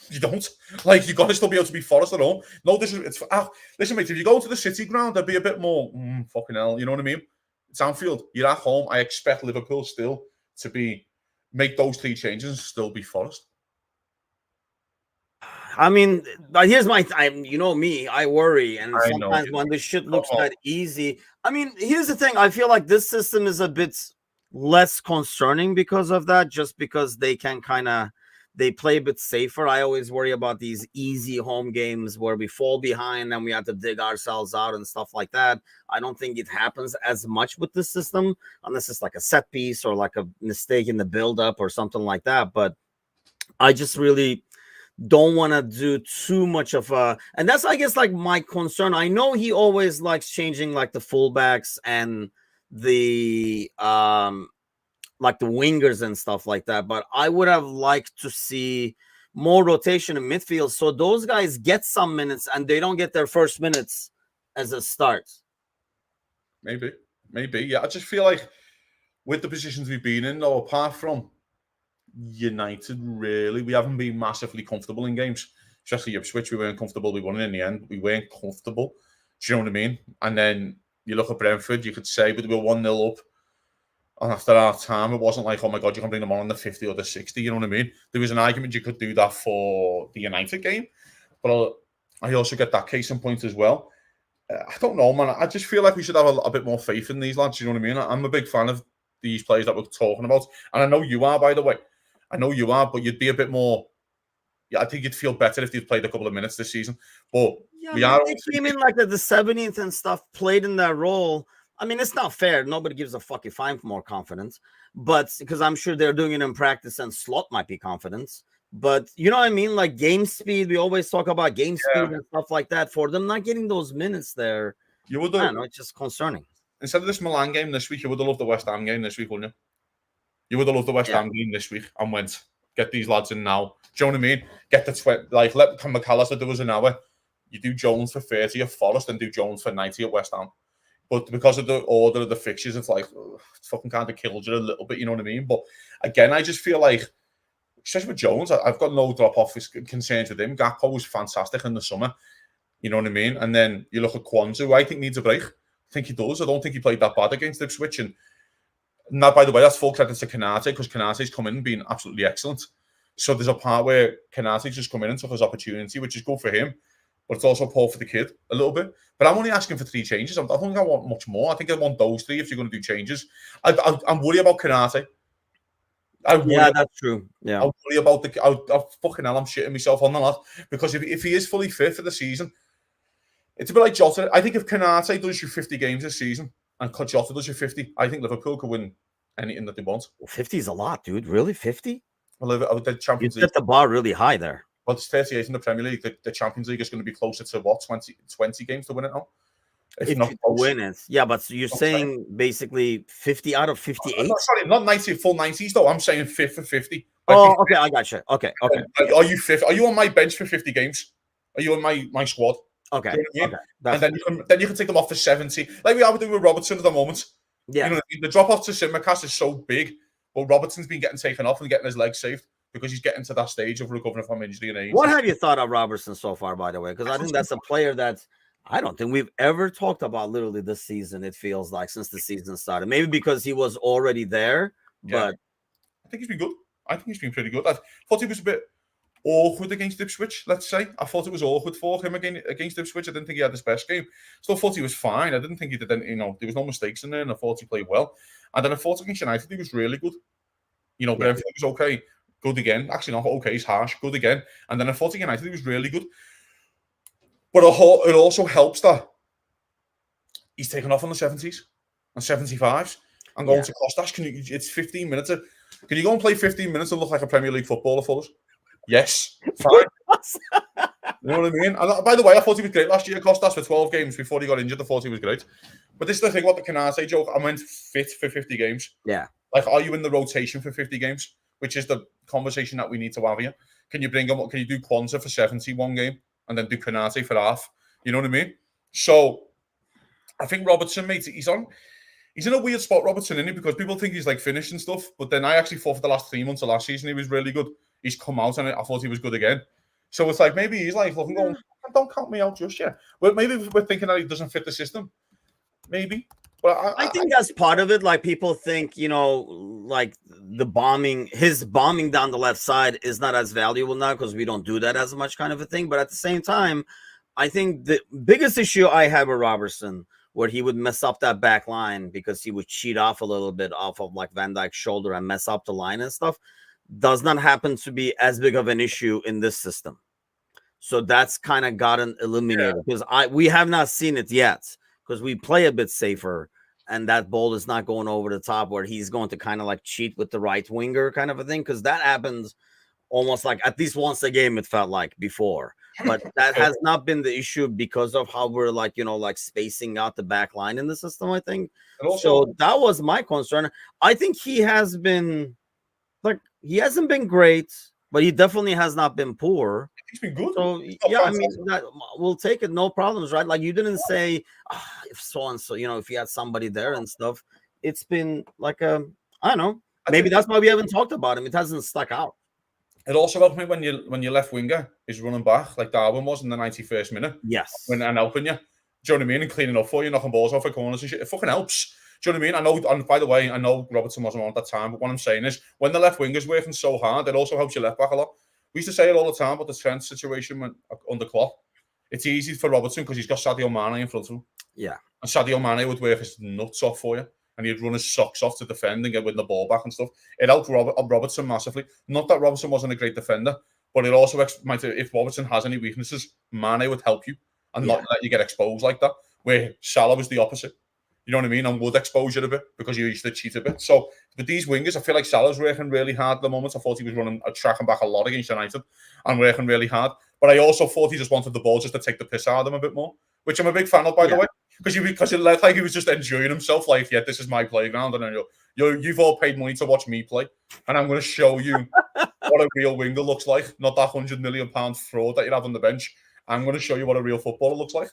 You don't. Like, you've got to still be able to beat Forest at home. No, listen, mate, if you go to the City ground, there'd be a bit more, fucking hell, you know what I mean? It's Anfield. You're at home. I expect Liverpool still to make those 3 changes and still beat Forest. I mean, here's me, I worry. And sometimes when this shit looks that easy. I mean, here's the thing. I feel like this system is a bit less concerning because of that, just because they can they play a bit safer. I always worry about these easy home games where we fall behind and we have to dig ourselves out and stuff like that. I don't think it happens as much with this system, unless it's like a set piece or like a mistake in the build-up or something like that. But I just really don't want to do too much of and that's, I guess, like my concern. I know he always likes changing like the fullbacks and the like the wingers and stuff like that, but I would have liked to see more rotation in midfield so those guys get some minutes and they don't get their first minutes as a start. Maybe, yeah. I just feel like with the positions we've been in, though, apart from United, really, we haven't been massively comfortable in games. Especially Ipswich, we weren't comfortable. We won in the end. We weren't comfortable. Do you know what I mean? And then you look at Brentford, you could say, but we were 1-0 up. And after our time, it wasn't like, oh my God, you can bring them on the 50 or the 60. You know what I mean? There was an argument you could do that for the United game. But I also get that case in point as well. I don't know, man. I just feel like we should have a bit more faith in these lads. You know what I mean? I'm a big fan of these players that we're talking about. And I know you are, by the way. I know you are, but you'd be a bit more... Yeah, I think you'd feel better if you'd played a couple of minutes this season. But yeah, they came in like at the 70th and stuff, played in that role. I mean, it's not fair. Nobody gives a fuck if I'm more confident, but because I'm sure they're doing it in practice and Slot might be confident. But you know what I mean? Like game speed, we always talk about game speed and stuff like that. For them not getting those minutes there, I don't know, it's just concerning. Instead of this Milan game this week, you would have loved the West Ham game this week, wouldn't you? You would have loved the West Ham game this week and went, get these lads in now. Do you know what I mean? Get the like, let McAllister do us an hour. You do Jones for 30 at Forest and do Jones for 90 at West Ham. But because of the order of the fixtures, it's like, it's fucking kind of killed you a little bit, you know what I mean? But again, I just feel like, especially with Jones, I've got no drop-off concerns with him. Gakpo was fantastic in the summer, you know what I mean? And then you look at Kwanzaa, who I think needs a break. I think he does. I don't think he played that bad against Ipswich. And now, by the way, that's full credit to Konate, because Konate's come in and been absolutely excellent. So there's a part where Konate's just come in and took his opportunity, which is good for him. But it's also poor for the kid a little bit. But I'm only asking for 3 changes. I don't think I want much more. I think I want those 3 if you're going to do changes. I'm worried about Konate. That's true. Yeah, I'm worried about the... fucking hell, I'm shitting myself on the lad. Because if he is fully fit for the season, it's a bit like Jota. I think if Konate does you 50 games this season and Jota does you 50, I think Liverpool could win anything that they want. 50 is a lot, dude. Really? 50? Well, the Champions League. You set the bar really high there. Well, it's 38 in the Premier League. The Champions League is going to be closer to what, 20 games to win it now? If not win it. Yeah, but you're saying basically 50 out of 58? Sorry, not 90, full 90s though. I'm saying 5 for 50. Oh, okay, I got you. Okay. Are you 50? Are you on my bench for 50 games? Are you on my squad? Okay. You know and then you can take them off for 70. Like we are doing with Robertson at the moment. Yeah. You know, the drop off to Simicast is so big. But Robertson's been getting taken off and getting his legs saved because he's getting to that stage of recovering from injury and age. What have you thought of Robertson so far, by the way? Because I think that's a player that I don't think we've ever talked about literally this season, it feels like, since the season started. Maybe because he was already there, but... I think he's been good. I think he's been pretty good. I thought he was a bit awkward against Ipswich, let's say. I thought it was awkward for him against Ipswich. I didn't think he had his best game. Still thought he was fine. I didn't think he did any, there was no mistakes in there, and I thought he played well. And then I thought against United, he was really good. Brentford was okay. Good again. Actually, not okay, he's harsh. Good again. And then I thought United, he was really good. But it also helps that he's taken off on the 70s and 75s and going to Costas. It's 15 minutes. Can you go and play 15 minutes and look like a Premier League footballer for us? Yes. Fine. You know what I mean? And by the way, I thought he was great last year, Costas, for 12 games before he got injured. I thought he was great. But this is the thing about the Konate joke. I went fit for 50 games. Yeah. Like, are you in the rotation for 50 games? Which is the conversation that we need to have here. Can you bring him? Can you do Kwanzaa for 70 one game and then do Konate for half? You know what I mean? So I think Robertson, mate, he's in a weird spot, Robertson, isn't he? Because people think he's like finished and stuff. But then I actually thought for the last 3 months of last season, he was really good. He's come out and I thought he was good again. So it's like maybe he's like looking, going, don't count me out just yet. Well, maybe we're thinking that he doesn't fit the system. Maybe. But I think that's part of it. Like people think, like his bombing down the left side is not as valuable now because we don't do that as much kind of a thing. But at the same time, I think the biggest issue I had with Robertson where he would mess up that back line because he would cheat off a little bit off of like Van Dijk's shoulder and mess up the line and stuff, does not happen to be as big of an issue in this system. So that's kind of gotten eliminated because we have not seen it yet because we play a bit safer and that ball is not going over the top where he's going to kind of like cheat with the right winger kind of a thing, because that happens almost like at least once a game, it felt like before. But that has not been the issue because of how we're like, like spacing out the back line in the system, I think. So that was my concern. I think he has been like, he hasn't been great, but he definitely has not been poor. He's been good. So yeah, I mean, we'll take it, no problems, right? Like you didn't say if so and so, if you had somebody there and stuff. It's been like I don't know. Maybe that's why we haven't talked about him. It hasn't stuck out. It also helped me when your left winger is running back like Darwin was in the 91st minute. Yes, and helping you. Do you know what I mean? And cleaning up for you, knocking balls off the corners and shit. It fucking helps. Do you know what I mean? I know. And by the way, I know Robertson wasn't on at that time, but what I'm saying is, when the left winger's working so hard, it also helps your left back a lot. We used to say it all the time about the Trent situation when under Klopp. It's easy for Robertson because he's got Sadio Mane in front of him. Yeah. And Sadio Mane would work his nuts off for you. And he'd run his socks off to defend and get win the ball back and stuff. It helped Robertson massively. Not that Robertson wasn't a great defender, but it also might, if Robertson has any weaknesses, Mane would help you and not let you get exposed like that. Where Salah was the opposite. You know what I mean? And would expose you a bit because you used to cheat a bit. So, with these wingers, I feel like Salah's working really hard at the moment. I thought he was running tracking back a lot against United and working really hard. But I also thought he just wanted the ball just to take the piss out of them a bit more, which I'm a big fan of, by the way. Because it looked like he was just enjoying himself. Like, yeah, this is my playground, and you've all paid money to watch me play, and I'm going to show you what a real winger looks like. Not that £100 million fraud that you have on the bench. I'm going to show you what a real footballer looks like.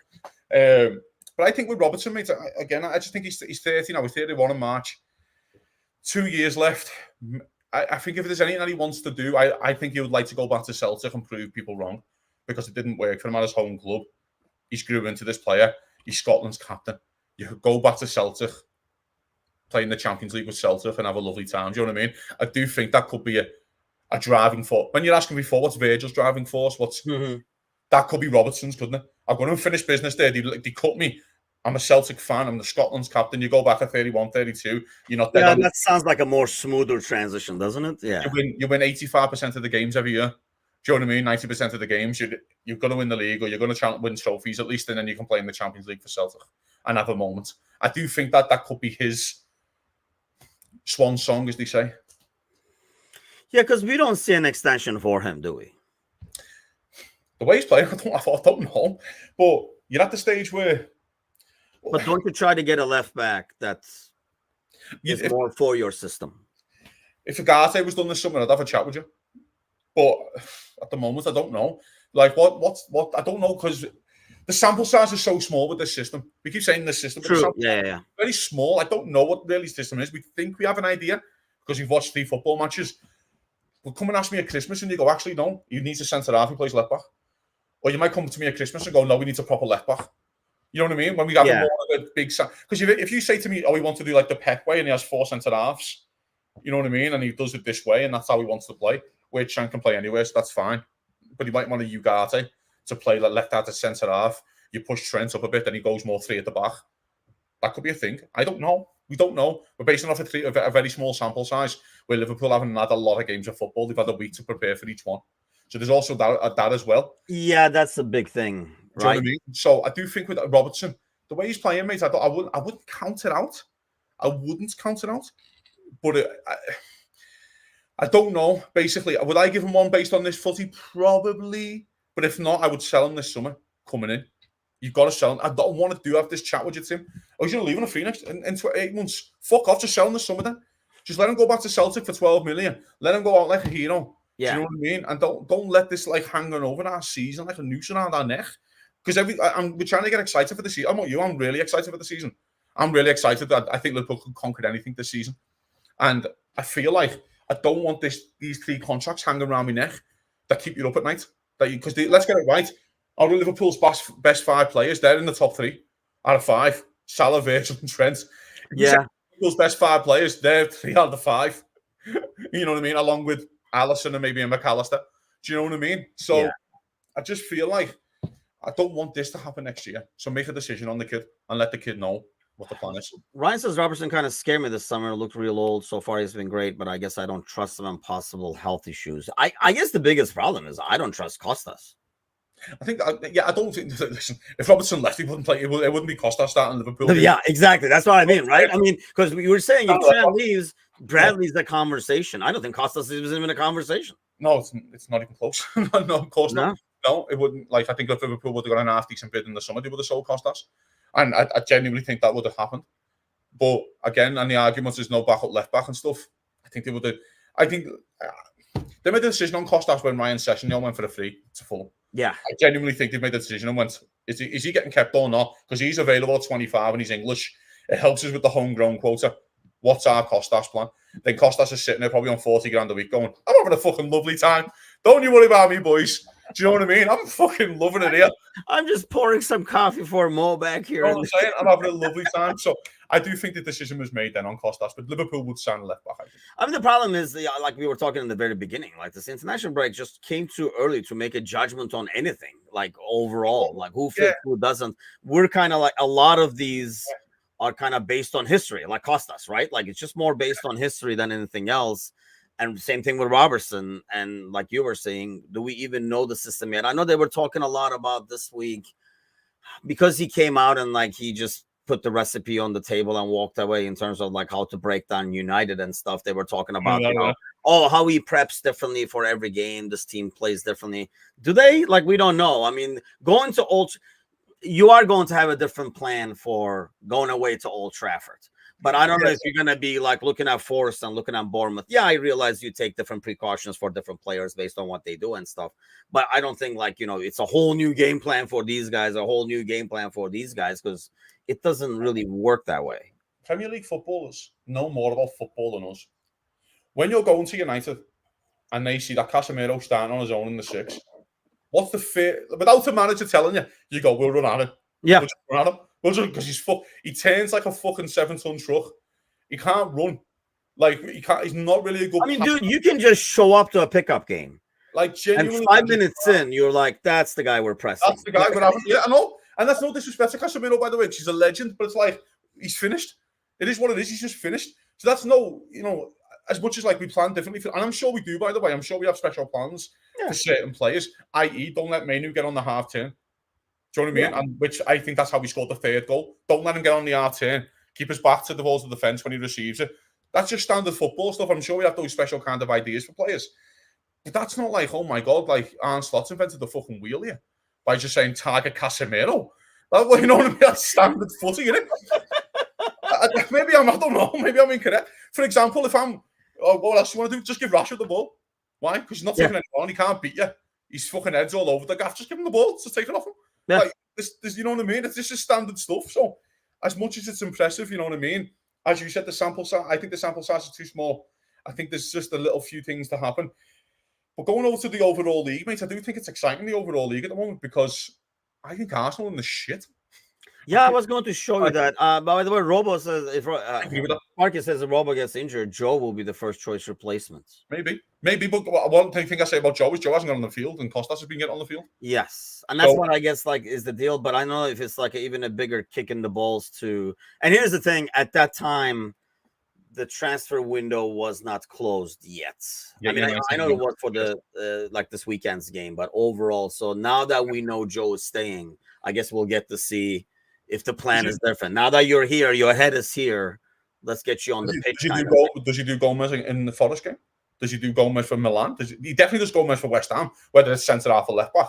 But I think with Robertson, mate, again, I just think he's 30 now. He's 31 in March. 2 years left. I think if there's anything that he wants to do, I think he would like to go back to Celtic and prove people wrong because it didn't work for him at his home club. He's grew into this player. He's Scotland's captain. You could go back to Celtic, play in the Champions League with Celtic and have a lovely time. Do you know what I mean? I do think that could be a driving force. When you're asking before, what's Virgil's driving force? That could be Robertson's, couldn't it? I'm going to finish business there. They cut me. I'm a Celtic fan. I'm the Scotland's captain. You go back at 31, 32. You're not dead. Yeah, that sounds like a more smoother transition, doesn't it? Yeah. You win 85% of the games every year. Do you know what I mean? 90% of the games, you're going to win the league or you're going to win trophies at least, and then you can play in the Champions League for Celtic and have a moment. I do think that could be his swan song, as they say. Yeah, because we don't see an extension for him, do we? The way he's playing, I don't know. But you're at the stage where... But don't you try to get a left back that's more for your system? If Agate was done this summer, I'd have a chat with you. But at the moment, I don't know. Like, what? I don't know, because the sample size is so small with this system. We keep saying this system. True. Yeah. Very small. I don't know what really system is. We think we have an idea because we've watched 3 football matches. But come and ask me at Christmas and you go, actually, no, you need a centre half who plays left back. Or you might come to me at Christmas and go, no, we need a proper left back. You know what I mean? When we have more of a big... Because if you say to me, oh, we want to do like the Pep way and he has 4 centre halves, you know what I mean? And he does it this way and that's how he wants to play, which Chan can play anywhere, so that's fine. But he might want a Ugarte to play like left out to centre half. You push Trent up a bit, then he goes more 3 at the back. That could be a thing. I don't know. We don't know. We're basing off a very small sample size where Liverpool haven't had a lot of games of football. They've had a week to prepare for each one. So there's also that as well. Yeah, that's a big thing, right? Do you know what I mean? So I do think with Robertson, the way he's playing, mate, I wouldn't count it out. I wouldn't count it out. But I don't know. Basically, would I give him one based on this footy? Probably. But if not, I would sell him this summer coming in. You've got to sell him. I don't want to have this chat with you, Tim. Oh, he's going to leave on a free next in 8 months. Fuck off. Just sell him this summer then. Just let him go back to Celtic for 12 million. Let him go out like a hero. Yeah. Do you know what I mean? And don't let this like hang on over our season like a noose around our neck. Because we're trying to get excited for the season. I'm not you. I'm really excited for the season. I'm really excited that I think Liverpool could conquer anything this season. And I feel like I don't want these 3 contracts hanging around my neck that keep you up at night. Because let's get it right. Out of Liverpool's best 5 players, they're in the top 3 out of 5. Salah, Virgil, and Trent. Yeah. Liverpool's best 5 players, they're 3 out of the 5. You know what I mean? Along with Alisson and maybe a McAllister. Do you know what I mean? So I just feel like I don't want this to happen next year. So make a decision on the kid and let the kid know what the plan is. Ryan says Robertson kind of scared me this summer. Looked real old. So far, he's been great, but I guess I don't trust him on possible health issues. I guess the biggest problem is I don't trust Costas. I think, I don't think. Listen, if Robertson left, he wouldn't play. It wouldn't be Costa starting Liverpool. Yeah, exactly. That's what I mean, right? I mean, because you were saying if Trent leaves, Bradley's the conversation. I don't think Costas is even a conversation. No, it's not even close. No, of course not. No, it wouldn't. Like, I think if Liverpool would have got an half-decent bid in the summer, they would have sold Costas. And I genuinely think that would have happened. But again, and the argument is no backup left back and stuff. I think they would have. I think they made the decision on Costas when Ryan Sessegnon went for a free to Fulham. Yeah. I genuinely think they've made the decision and went, is he getting kept or not? Because he's available at 25 and he's English. It helps us with the homegrown quota. What's our Costas plan? Then Costas is sitting there probably on 40 grand a week going, I'm having a fucking lovely time. Don't you worry about me, boys. Do you know what I mean? I'm fucking loving it here. I'm just pouring some coffee for Mo back here. You know what I'm saying? I'm having a lovely time. So I do think the decision was made then on Costas, but Liverpool would sign a left back. I mean, the problem is, like we were talking in the very beginning, like this international break just came too early to make a judgment on anything, like overall, like who fits, who doesn't. We're kind of like a lot of these are kind of based on history, like Costas, right? Like it's just more based on history than anything else. And same thing with Robertson. And like you were saying, do we even know the system yet? I know they were talking a lot about this week because he came out and like he just put the recipe on the table and walked away in terms of like how to break down United and stuff. They were talking about, how he preps differently for every game. This team plays differently. Do they? Like, we don't know. I mean, going to you are going to have a different plan for going away to Old Trafford. But I don't know if you're going to be like looking at Forest and looking at Bournemouth. Yeah, I realize you take different precautions for different players based on what they do and stuff. But I don't think like, it's a whole new game plan for these guys, a whole new game plan for these guys, because it doesn't really work that way. Premier League footballers know more about football than us. When you're going to United and they see that Casemiro starting on his own in the six, what's the fear? Without the manager telling you, you go, we'll run at him. Yeah. We'll just run at him. Because he turns like a fucking 7-ton truck. He can't run. Like he's not really a good. I mean, dude, you can just show up to a pickup game. Like genuinely, and 5 minutes in, you're like, that's the guy we're pressing. That's the guy we're having. Yeah, I know. And that's no disrespect to Casemiro, by the way, because he's a legend. But it's like he's finished. It is what it is. He's just finished. So that's no, as much as like we plan differently, and I'm sure we do. By the way, I'm sure we have special plans for certain players. I.e., don't let Manu get on the half turn. Do you know what I mean? And which I think that's how we scored the third goal. Don't let him get on the half turn. Keep his back to the walls of the defence when he receives it. That's just standard football stuff. I'm sure we have those special kind of ideas for players. But that's not like, oh my God, like Arne Slot's invented the fucking wheel here by just saying target Casemiro. You know what I mean? That's standard footy, isn't it? Maybe I don't know. Maybe I'm incorrect. For example, if what else you want to do? Just give Rashford the ball. Why? Because he's not taking any ball and he can't beat you. He's fucking heads all over the gaff. Just give him the ball. Just take it off him. Yeah. Like, this, you know what I mean? It's just standard stuff. So, as much as it's impressive, you know what I mean? As you said, the sample size, I think the sample size is too small. I think there's just a little few things to happen. But going over to the overall league, mate, I do think it's exciting, the overall league at the moment, because I think Arsenal in the shit. Yeah, I was going to show you that. By the way, Robo says if Marcus says if Robo gets injured, Joe will be the first choice replacement. Maybe. But one thing I say about Joe is Joe hasn't got on the field, and Costas has been getting on the field. Yes, and that's what I guess like is the deal. But I know if it's like even a bigger kick in the balls too. And here's the thing: at that time, the transfer window was not closed yet. Yeah, I know it was for the like this weekend's game, but overall, so now that we know Joe is staying, I guess we'll get to see if the plan is different. Now that you're here, your head is here. Let's get you on the pitch. Does he do Gomez in the Forest game? Does he do Gomez for Milan? He definitely does Gomez for West Ham, whether it's centre half or left back.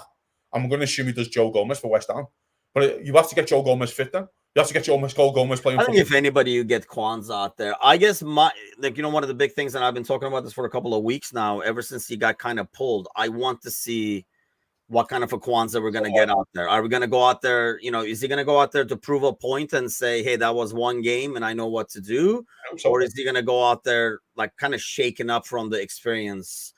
I'm going to assume he does Joe Gomez for West Ham. But you have to get Joe Gomez fit then. You have to get Joe Gomez playing. I think if anybody, you get Kwanzaa out there. I guess one of the big things, and I've been talking about this for a couple of weeks now, ever since he got kind of pulled, I want to see what kind of a Kwanzaa we're going to get out there. Are we going to go out there? Is he going to go out there to prove a point and say, hey, that was one game and I know what to do? Or is he going to go out there like kind of shaken up from the experience?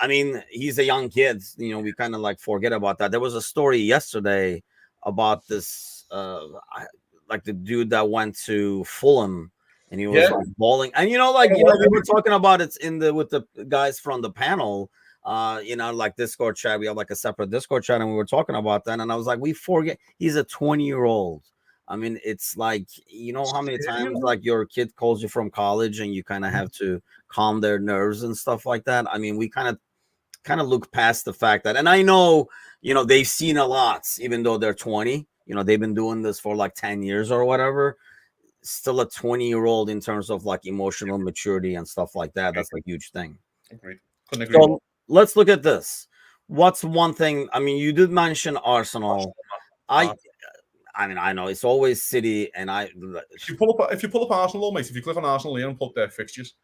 I mean, he's a young kid. We kind of like forget about that. There was a story yesterday about this, like the dude that went to Fulham and he was like bawling. And we were talking about it with the guys from the panel like Discord chat. We have like a separate Discord chat, and we were talking about that. And I was like, we forget he's a 20-year-old. I mean, it's like, how many times like your kid calls you from college and you kind of have to calm their nerves and stuff like that. I mean, we kind of look past the fact that, and I know, they've seen a lot, even though they're 20, they've been doing this for like 10 years or whatever. Still a 20-year-old in terms of like emotional maturity and stuff like that. That's a huge thing. Agreed. Couldn't agree more. Let's look at this. What's one thing? I mean, you did mention Arsenal. I mean, I know it's always City, and if you pull up Arsenal, mate, if you click on Arsenal here and pull up their fixtures,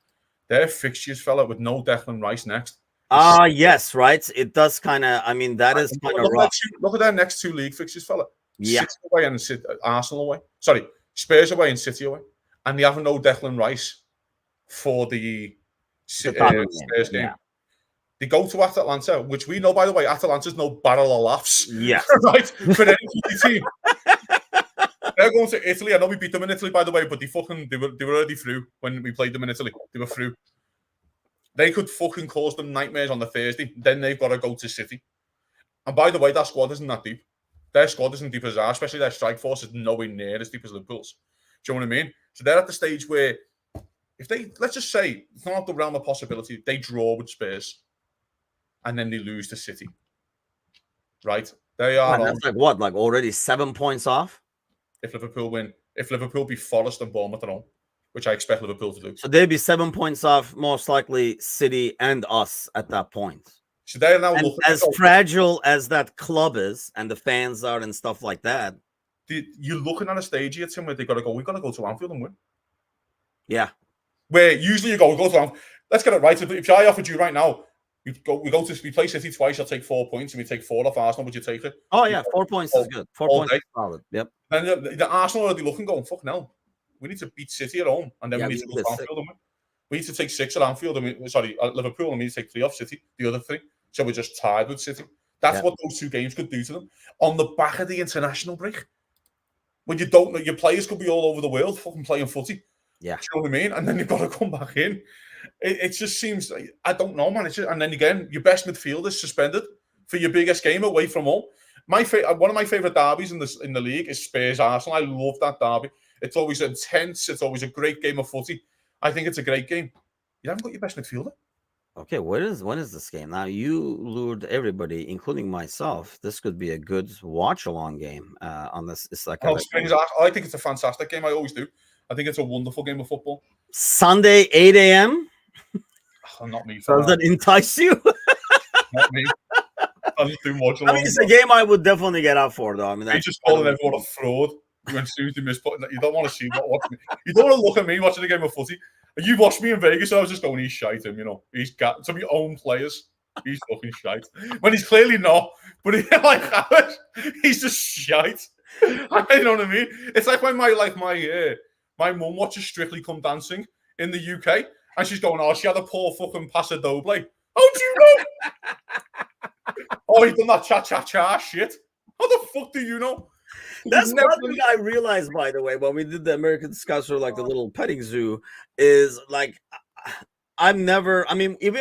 fella, with no Declan Rice next. Yes, right. It does kind of. I mean, that is kind of rough. Look at their next 2 league fixtures, fella. Yeah, City away and Arsenal away. Sorry, Spurs away and City away, and they have no Declan Rice for the Spurs game. Yeah. They go to Atalanta, which we know, by the way, Atalanta's no barrel of laughs. Yeah, right, for any team. They're going to Italy. I know we beat them in Italy, by the way, but they were already through when we played them in Italy. They were through. They could fucking cause them nightmares on the Thursday. Then they've got to go to City. And by the way, that squad isn't that deep. Their squad isn't deep as ours, especially their strike force is nowhere near as deep as Liverpool's. Do you know what I mean? So they're at the stage where if they, let's just say, it's not out the realm of possibility, they draw with Spurs and then they lose to City. Right? They are. That's like what? Like already 7 points off? If Liverpool win, if Liverpool beat Forest and Bournemouth at home, which I expect Liverpool to do. So they'd be 7 points off, most likely City and us at that point. So they're now as fragile as that club is and the fans are and stuff like that. You're looking at a stage here, Tim, where we've got to go to Anfield and win. Yeah. Where usually you go to Anfield. Let's get it right. If I offered you right now, we play City twice, you'll take 4 points, and we take 4 off Arsenal, would you take it? Oh, yeah, 4 points is good. 4 points is solid. Yep. And the Arsenal are already looking, going, fuck no. We need to beat City at home, and then we need to go to Anfield and win. We need to take 6 at Anfield, at Liverpool, and we need to take 3 off City, the other 3. So we're just tied with City. That's what those 2 games could do to them. On the back of the international break, when you don't know, your players could be all over the world fucking playing footy. Yeah. Do you know what I mean? And then you've got to come back in. It just seems, I don't know, man. And then again, your best midfield is suspended for your biggest game away from home. One of my favourite derbies in the league is Spurs Arsenal. I love that derby. It's always intense. It's always a great game of footy. I think it's a great game. You haven't got your best midfielder. Okay, when is this game? Now, you lured everybody, including myself. This could be a good watch-along game on this. It's like I think it's a fantastic game. I always do. I think it's a wonderful game of football. Sunday, 8 a.m.? Oh, not me. Does that entice you? Not me. I just do watch-along. I mean, it's a game I would definitely get up for, though. I mean, that's just calling everyone a fraud. When Susie misputting, you don't want to see me. You don't want to look at me watching a game of footy. You watched me in Vegas, so I was just going, he's shite him, He's got some of your own players. He's fucking shite. When he's clearly not, but he's just shite. I know what I mean? It's like when my mum watches Strictly Come Dancing in the UK, and she's going, oh, she had a poor fucking Paso Doble. How do you know? Oh, he done that cha-cha-cha shit. How the fuck do you know? That's one thing I realized, by the way, when we did the American Scouser, like the little petting zoo, is like even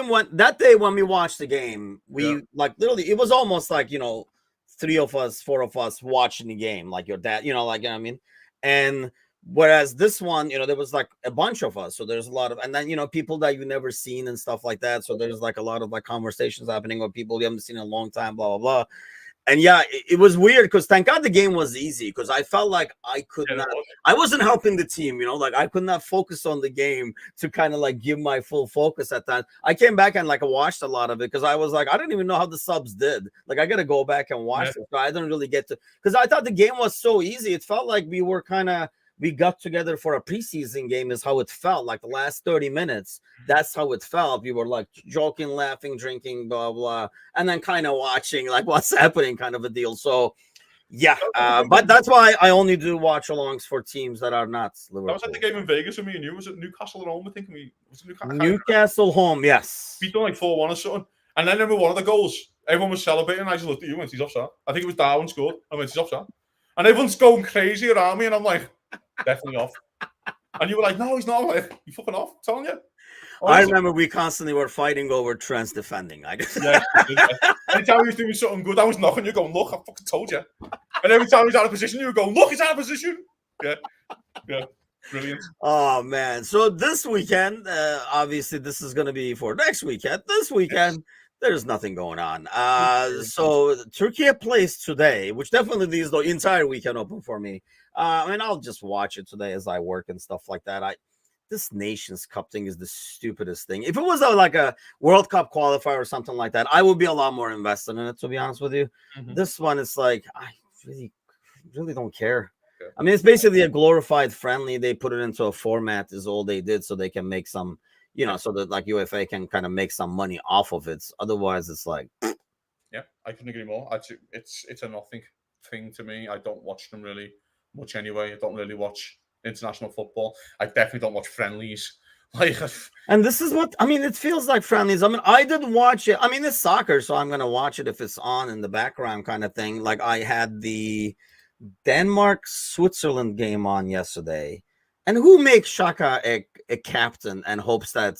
when that day when we watched the game, we like literally it was almost like 3 of us, 4 of us watching the game, like your dad, like I mean, and whereas this one, there was like a bunch of us, so there's a lot of, and then people that you've never seen and stuff like that, so there's like a lot of like conversations happening with people you haven't seen in a long time, blah blah blah. And it was weird because thank God the game was easy because I felt like I wasn't helping the team, like I could not focus on the game to kind of like give my full focus at that. I came back and like I watched a lot of it because I was like, I didn't even know how the subs did. Like I got to go back and watch it. So I didn't really get to, because I thought the game was so easy. It felt like we got together for a preseason game is how it felt. Like the last 30 minutes, that's how it felt. We were like joking, laughing, drinking, blah, blah, and then kind of watching like what's happening kind of a deal. So, but that's why I only do watch-alongs for teams that are not Liverpool. That was at the game in Vegas with me and you. Was it Newcastle at home? I think was it Newcastle home, yes. Beat them like 4-1 or something. And then remember one of the goals, everyone was celebrating. I just looked at you and went, he's offside. I think it was Darwin scored. I went, he's offside. And everyone's going crazy around me and I'm like, definitely off. And you were like, no, he's not. I'm like, you fucking off, I'm telling you. I remember we constantly were fighting over Trent's defending. I just yeah. Anytime he was doing something good, I was knocking you, going, "Look, I fucking told you." And every time he's out of position, you were going, "Look, he's out of position." Yeah, brilliant. Oh man! So this weekend, obviously, this is going to be for next weekend. This weekend, there's nothing going on. So Turkey plays today, which definitely leaves the entire weekend open for me. I mean, I'll just watch it today as I work and stuff like that. This Nations Cup thing is the stupidest thing. If it was like a World Cup qualifier or something like that, I would be a lot more invested in it, to be honest with you. This one is like, I really don't care. I mean, it's basically a glorified friendly. They put it into a format is all they did so they can make some, so that like UEFA can kind of make some money off of it. Otherwise, it's like, yeah, I couldn't agree more. It's a nothing thing to me. I don't watch them really much anyway. I don't really watch international football. I definitely don't watch friendlies. And this is what I mean. It feels like friendlies. I mean, I did watch it. I mean, it's soccer, so I'm gonna watch it if it's on in the background, kind of thing. Like I had the Denmark-Switzerland game on yesterday, and who makes Shaka a captain and hopes that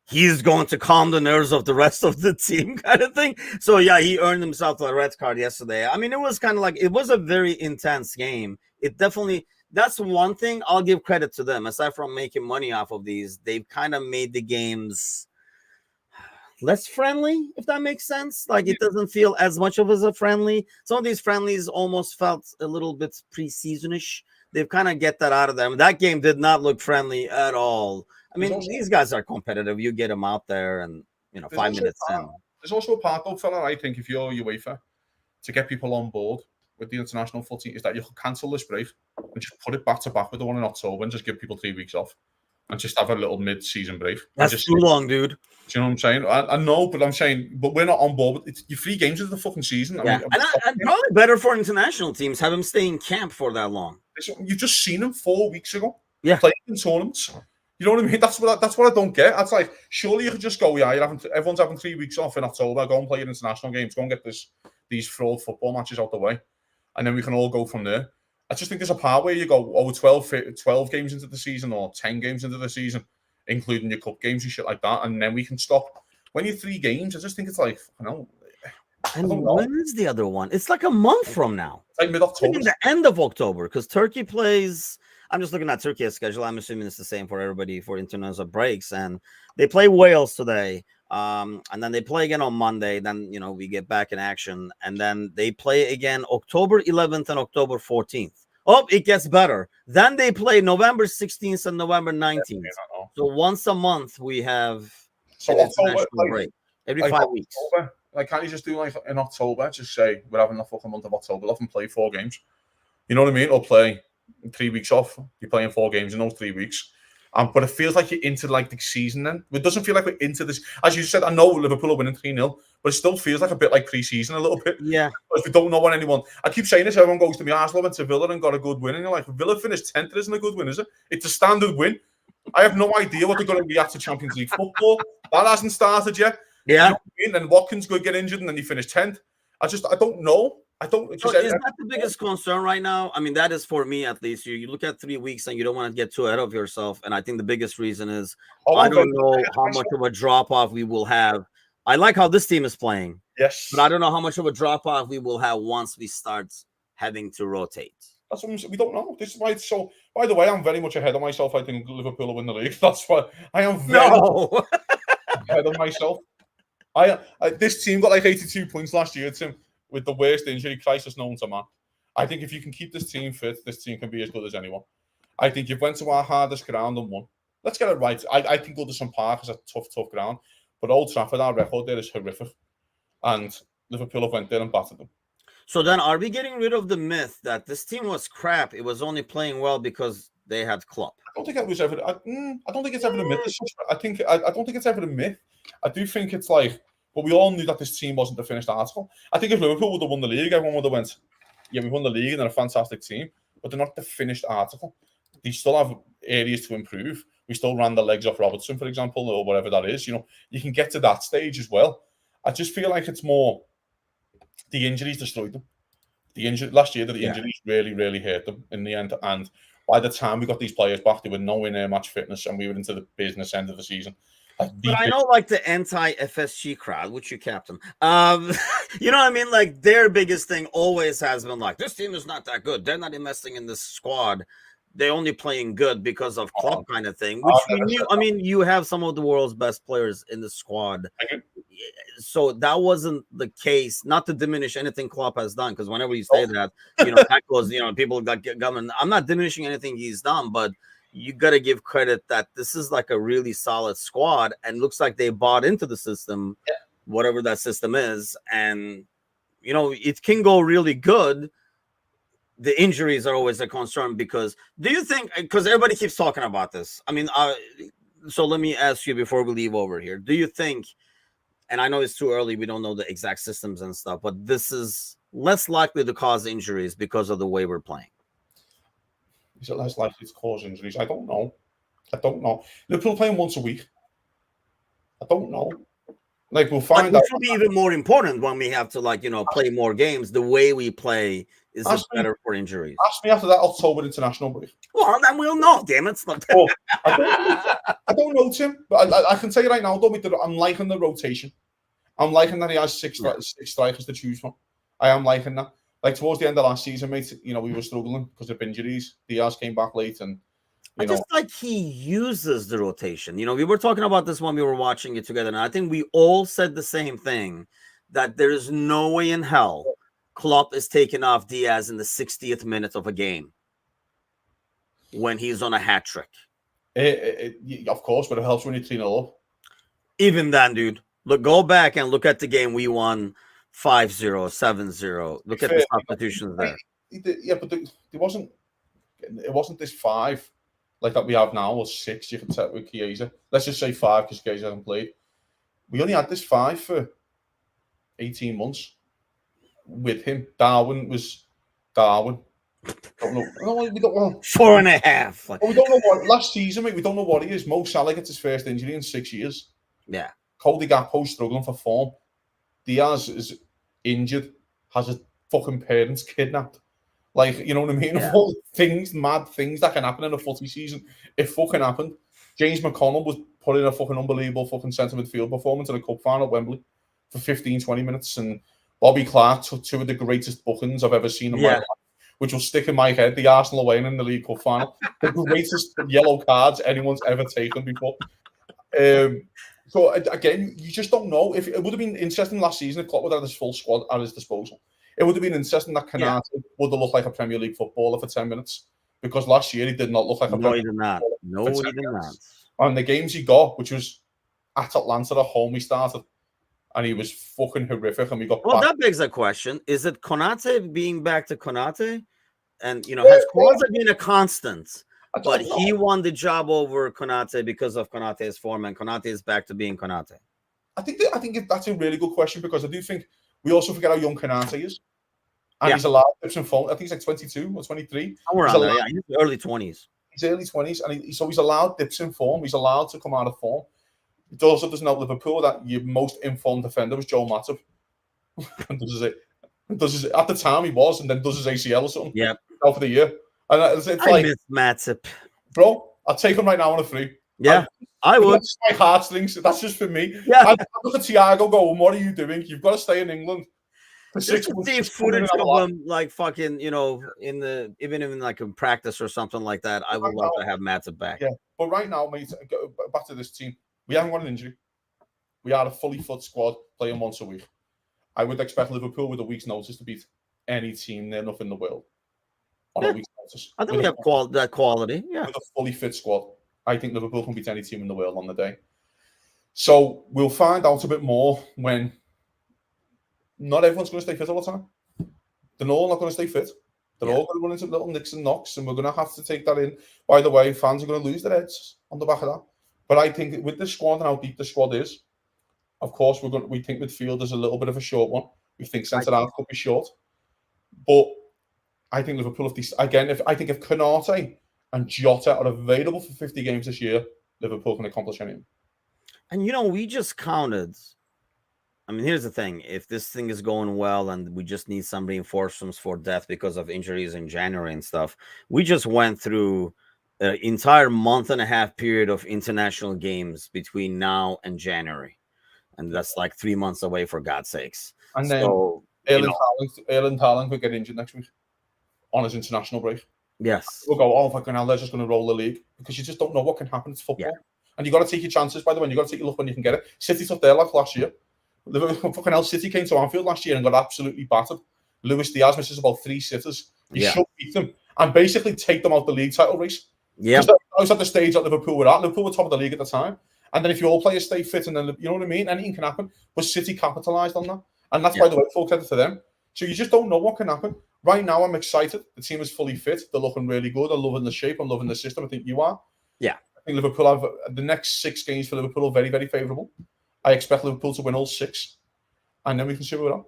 he's going to calm the nerves of the rest of the team, kind of thing. So yeah, he earned himself a red card yesterday. I mean, it was kind of like it was a very intense game. It definitely. That's one thing I'll give credit to them. Aside from making money off of these, they've kind of made the games less friendly, if that makes sense. Like it doesn't feel as much of as a friendly. Some of these friendlies almost felt a little bit pre-seasonish. They've kind of get that out of them. That game did not look friendly at all. I mean, these guys are competitive. You get them out there and, 5 minutes in. There's also a part, though, fella, I think, if you're UEFA, to get people on board with the international footy, is that you can cancel this break and just put it back to back with the one in October and just give people 3 weeks off and just have a little mid-season break. That's too long, dude. Do you know what I'm saying? I know, but I'm saying, but we're not on board. You're 3 games into the fucking season. Yeah. And probably better for international teams, have them stay in camp for that long. You've just seen them 4 weeks ago. Yeah. Playing in tournaments. You know what I mean? That's what I don't get. It's like, surely you could just go, everyone's having 3 weeks off in October, go and play your international games, go and get these fraud football matches out the way. And then we can all go from there. I just think there's a part where you go, 12 games into the season or 10 games into the season, including your cup games and shit like that, and then we can stop. When you're 3 games, I just think it's like, And when is the other one? It's like a month from now. It's like mid-October. The end of October, because Turkey plays. I'm just looking at Turkey's schedule. I'm assuming it's the same for everybody for international breaks, and they play Wales today. And then they play again on Monday. Then, we get back in action. And then they play again October 11th and October 14th. Oh, it gets better. Then they play November 16th and November 19th. So once a month we have an international break. Every 5 weeks. October, can't you just do in October, just say we're having the fucking month of October off and play 4 games? You know what I mean? Or play 3 weeks off. You're playing 4 games in those 3 weeks. But it feels like you're into the season then. It doesn't feel like we're into this. As you said, I know Liverpool are winning 3-0, but it still feels like a bit like pre-season a little bit. Yeah. If we don't know what anyone... I keep saying this, everyone goes to me, Arsenal went to Villa and got a good win. And you're like, Villa finished 10th, isn't a good win, is it? It's a standard win. I have no idea what they're going to be at to Champions League football. That hasn't started yet. Yeah. You know what I mean? And Watkins could get injured and then he finished 10th. I don't know. Is that the biggest concern right now? I mean, that is for me at least. You look at 3 weeks and you don't want to get too ahead of yourself. And I think the biggest reason is I don't know how much of a drop-off we will have. I like how this team is playing. Yes. But I don't know how much of a drop-off we will have once we start having to rotate. That's what I'm saying. We don't know. This is why. So, by the way, I'm very much ahead of myself. I think Liverpool will win the league. That's why I am very ahead of myself. This team got 82 points last year, Tim, with the worst injury crisis known to man. I think if you can keep this team fit, this team can be as good as anyone. I think you've went to our hardest ground and won. Let's get it right. I think Goodison Park is a tough ground, but Old Trafford, our record there is horrific, and Liverpool have went there and battered them. So then, are we getting rid of the myth that this team was crap? It was only playing well because they had Klopp. I don't think it was ever. I don't think it's ever a myth. I don't think it's ever a myth. I do think it's but we all knew that this team wasn't the finished article. I think if Liverpool would have won the league, everyone would have went, yeah, we won the league and they're a fantastic team, but they're not the finished article. They still have areas to improve. We still ran the legs off Robertson, for example, or whatever that is. You can get to that stage as well. I just feel like it's more the injuries destroyed them. Last year, the injuries really, really hurt them in the end. And by the time we got these players back, they were nowhere near match fitness, and we were into the business end of the season. But I know, like, the anti-FSG crowd, which you captain, you know what I mean? Like, their biggest thing always has been like, this team is not that good. They're not investing in this squad. They're only playing good because of club kind of thing, which we knew. I mean, you have some of the world's best players in the squad. So that wasn't the case, not to diminish anything Klopp has done, because whenever you say that, that goes, people got government. I'm not diminishing anything he's done, but you got to give credit that this is like a really solid squad, and looks like they bought into the system, whatever that system is, and it can go really good. The injuries are always a concern, because do you think, because everybody keeps talking about this, I mean, so let me ask you before we leave over here, do you think, and I know it's too early, we don't know the exact systems and stuff, but this is less likely to cause injuries because of the way we're playing? Is it less likely to cause injuries? I don't know. Liverpool playing once a week. I don't know. Like, we'll find out. Which will be even more important when we have to, play more games. The way we play is better for injuries. Ask me after that October international break. Well, then we'll know, damn it. I don't know, Tim, but I can tell you right now, though, I'm liking the rotation. I'm liking that he has six strikers to choose from. I am liking that. Like, towards the end of last season, mate, we were struggling because of injuries. Diaz came back late, and I just like he uses the rotation. We were talking about this when we were watching it together, and I think we all said the same thing, that there is no way in hell Klopp is taking off Diaz in the 60th minute of a game when he's on a hat trick. Of course, but it helps when you 3-0 up. Even then, dude, go back and look at the game we won 5-0, 7-0. Look at the substitutions there. Yeah, but it wasn't this 5 like that we have now, or 6, you can set with Chiesa. Let's just say 5 because Chiesa hasn't played. We only had this 5 for 18 months with him. Darwin. Don't know. We don't know. 4.5. We don't know what last season, mate. We don't know what he is. Mo Salah gets his first injury in 6 years. Yeah. Cody Gakpo struggling for form. Diaz is injured. Has his fucking parents kidnapped. Like, you know what I mean? Yeah. All things, mad things that can happen in a footy season. It fucking happened. James McConnell was put in a fucking unbelievable fucking centre midfield performance in a cup final at Wembley for 15-20 minutes, and Bobby Clark took 2 of the greatest bookings I've ever seen in my life, which will stick in my head. The Arsenal away in the League Cup final. The greatest yellow cards anyone's ever taken before. So, again, you just don't know. If it would have been interesting last season if Klopp would have his full squad at his disposal. It would have been interesting that Konate would have looked like a Premier League footballer for 10 minutes. Because last year he did not look like a Premier League footballer. No, he did not. On the games he got, which was at Atlanta at home, he started. And he was fucking horrific. And we got back. That begs a question. Is it Konate being back to Konate? And, has Konate been a constant? But he won the job over Konate because of Konate's form, and Konate is back to being Konate. I think that's a really good question, because I do think we also forget how young Konate is. And he's allowed dips and falls. I think he's like 22 or 23. Somewhere around there, he's early 20s. He's early 20s, and so he's allowed dips in form. He's allowed to come out of form. It also doesn't help Liverpool that your most informed defender was Joe Matip. And does his at the time he was, and then does his ACL or something. Yeah. Out for the year. And it's I like, miss Matip. Bro, I'll take him right now on a free. Yeah, I would. That's my heartstrings. That's just for me. Yeah. I look at Thiago going, what are you doing? You've got to stay in England. For 6 months. See footage of them, like, fucking, even in like a practice or something like that. I would love to have Matip back. Yeah, but right now, mate, back to this team. We haven't got an injury. We are a fully fit squad playing once a week. I would expect Liverpool with a week's notice to beat any team near enough in the world on a week's notice. I think we have that quality. Yeah, with a fully fit squad, I think Liverpool can beat any team in the world on the day. So we'll find out a bit more when not everyone's going to stay fit all the time. They're all not going to stay fit. They're all going to run into little nicks and knocks, and we're going to have to take that in. By the way, fans are going to lose their heads on the back of that. But I think with the squad and how deep the squad is, of course, we think midfield is a little bit of a short one. We think centre-half could be short. But I think Liverpool, if Konate and Jota are available for 50 games this year, Liverpool can accomplish anything. And, we just counted I mean, here's the thing: if this thing is going well, and we just need some reinforcements for depth because of injuries in January and stuff, we just went through an entire month and a half period of international games between now and January, and that's like 3 months away, for God's sakes. And then So, Erling Haaland could get injured next week on his international break. yes, We'll go, oh, fucking hell, they're just going to roll the league, because you just don't know what can happen. It's football. Yeah. And you got to take your chances, by the way. You got to take your luck when you can get it. City took their luck last year. Liverpool, fucking hell, City came to Anfield last year and got absolutely battered. Luis Diaz misses about 3 sitters. You should beat them and basically take them out the league title race. Yeah. Because I was at the stage that Liverpool were at. Liverpool were top of the league at the time. And then if your players stay fit, and then, you know what I mean? Anything can happen. But City capitalised on that. And that's, by the way, full credit to them. So you just don't know what can happen. Right now, I'm excited. The team is fully fit. They're looking really good. I'm loving the shape. I'm loving the system. I think you are. Yeah. I think Liverpool have the next 6 games for Liverpool are very, very favourable. I expect Liverpool to win all 6. And then we can see where we're at.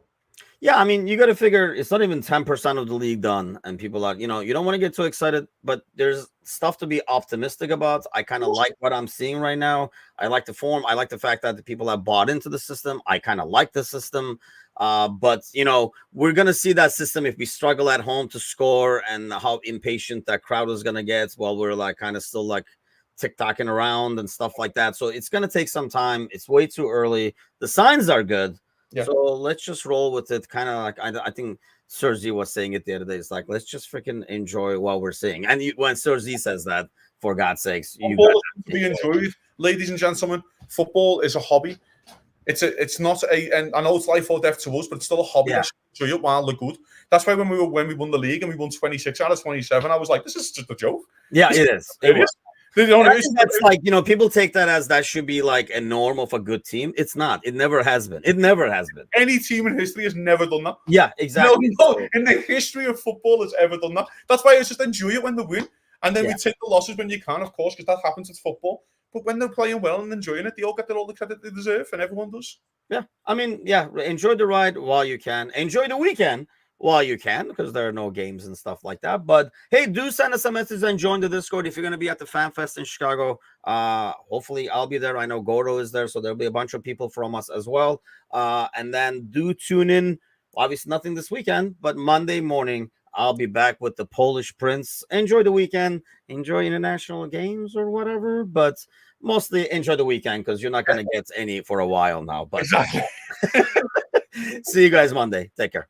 Yeah, I mean, you got to figure it's not even 10% of the league done, and people are, you don't want to get too excited, but there's stuff to be optimistic about. I kind of like what I'm seeing right now. I like the form. I like the fact that the people have bought into the system. I kind of like the system. But, we're going to see that system if we struggle at home to score, and how impatient that crowd is going to get while we're like kind of still like tick-tocking around and stuff like that. So it's going to take some time. It's way too early. The signs are good. Yeah. So let's just roll with it. Kind of like I think Sergi was saying it the other day. It's like, let's just freaking enjoy what we're seeing. And when Sergi says that, for God's sakes, football is to be enjoyed, ladies and gentlemen. Football is a hobby. It's not and I know it's life or death to us, but it's still a hobby. Yeah. Enjoy it while they're good. That's why when we won the league and we won 26 out of 27, I was like, this is just a joke. Yeah, it is. It is. That's like, people take that as that should be like a norm of a good team. It's not. It never has been. It never has been. Any team in history has never done that. Yeah, exactly. No, in the history of football has ever done that. That's why I just enjoy it when they win. And then we take the losses when you can, of course, because that happens. It's football. But when they're playing well and enjoying it, they all get all the credit they deserve, and everyone does. Yeah. I mean, enjoy the ride while you can. Enjoy the weekend while you can, because there are no games and stuff like that. But hey, do send us a message and join the Discord if you're going to be at the Fan Fest in Chicago. Hopefully I'll be there. I know Goro is there, so there'll be a bunch of people from us as well. And then do tune in. Obviously nothing this weekend, but Monday morning I'll be back with the Polish Prince. Enjoy the weekend, enjoy international games or whatever, but mostly enjoy the weekend, because you're not going to get any for a while now. But exactly. See you guys Monday. Take care.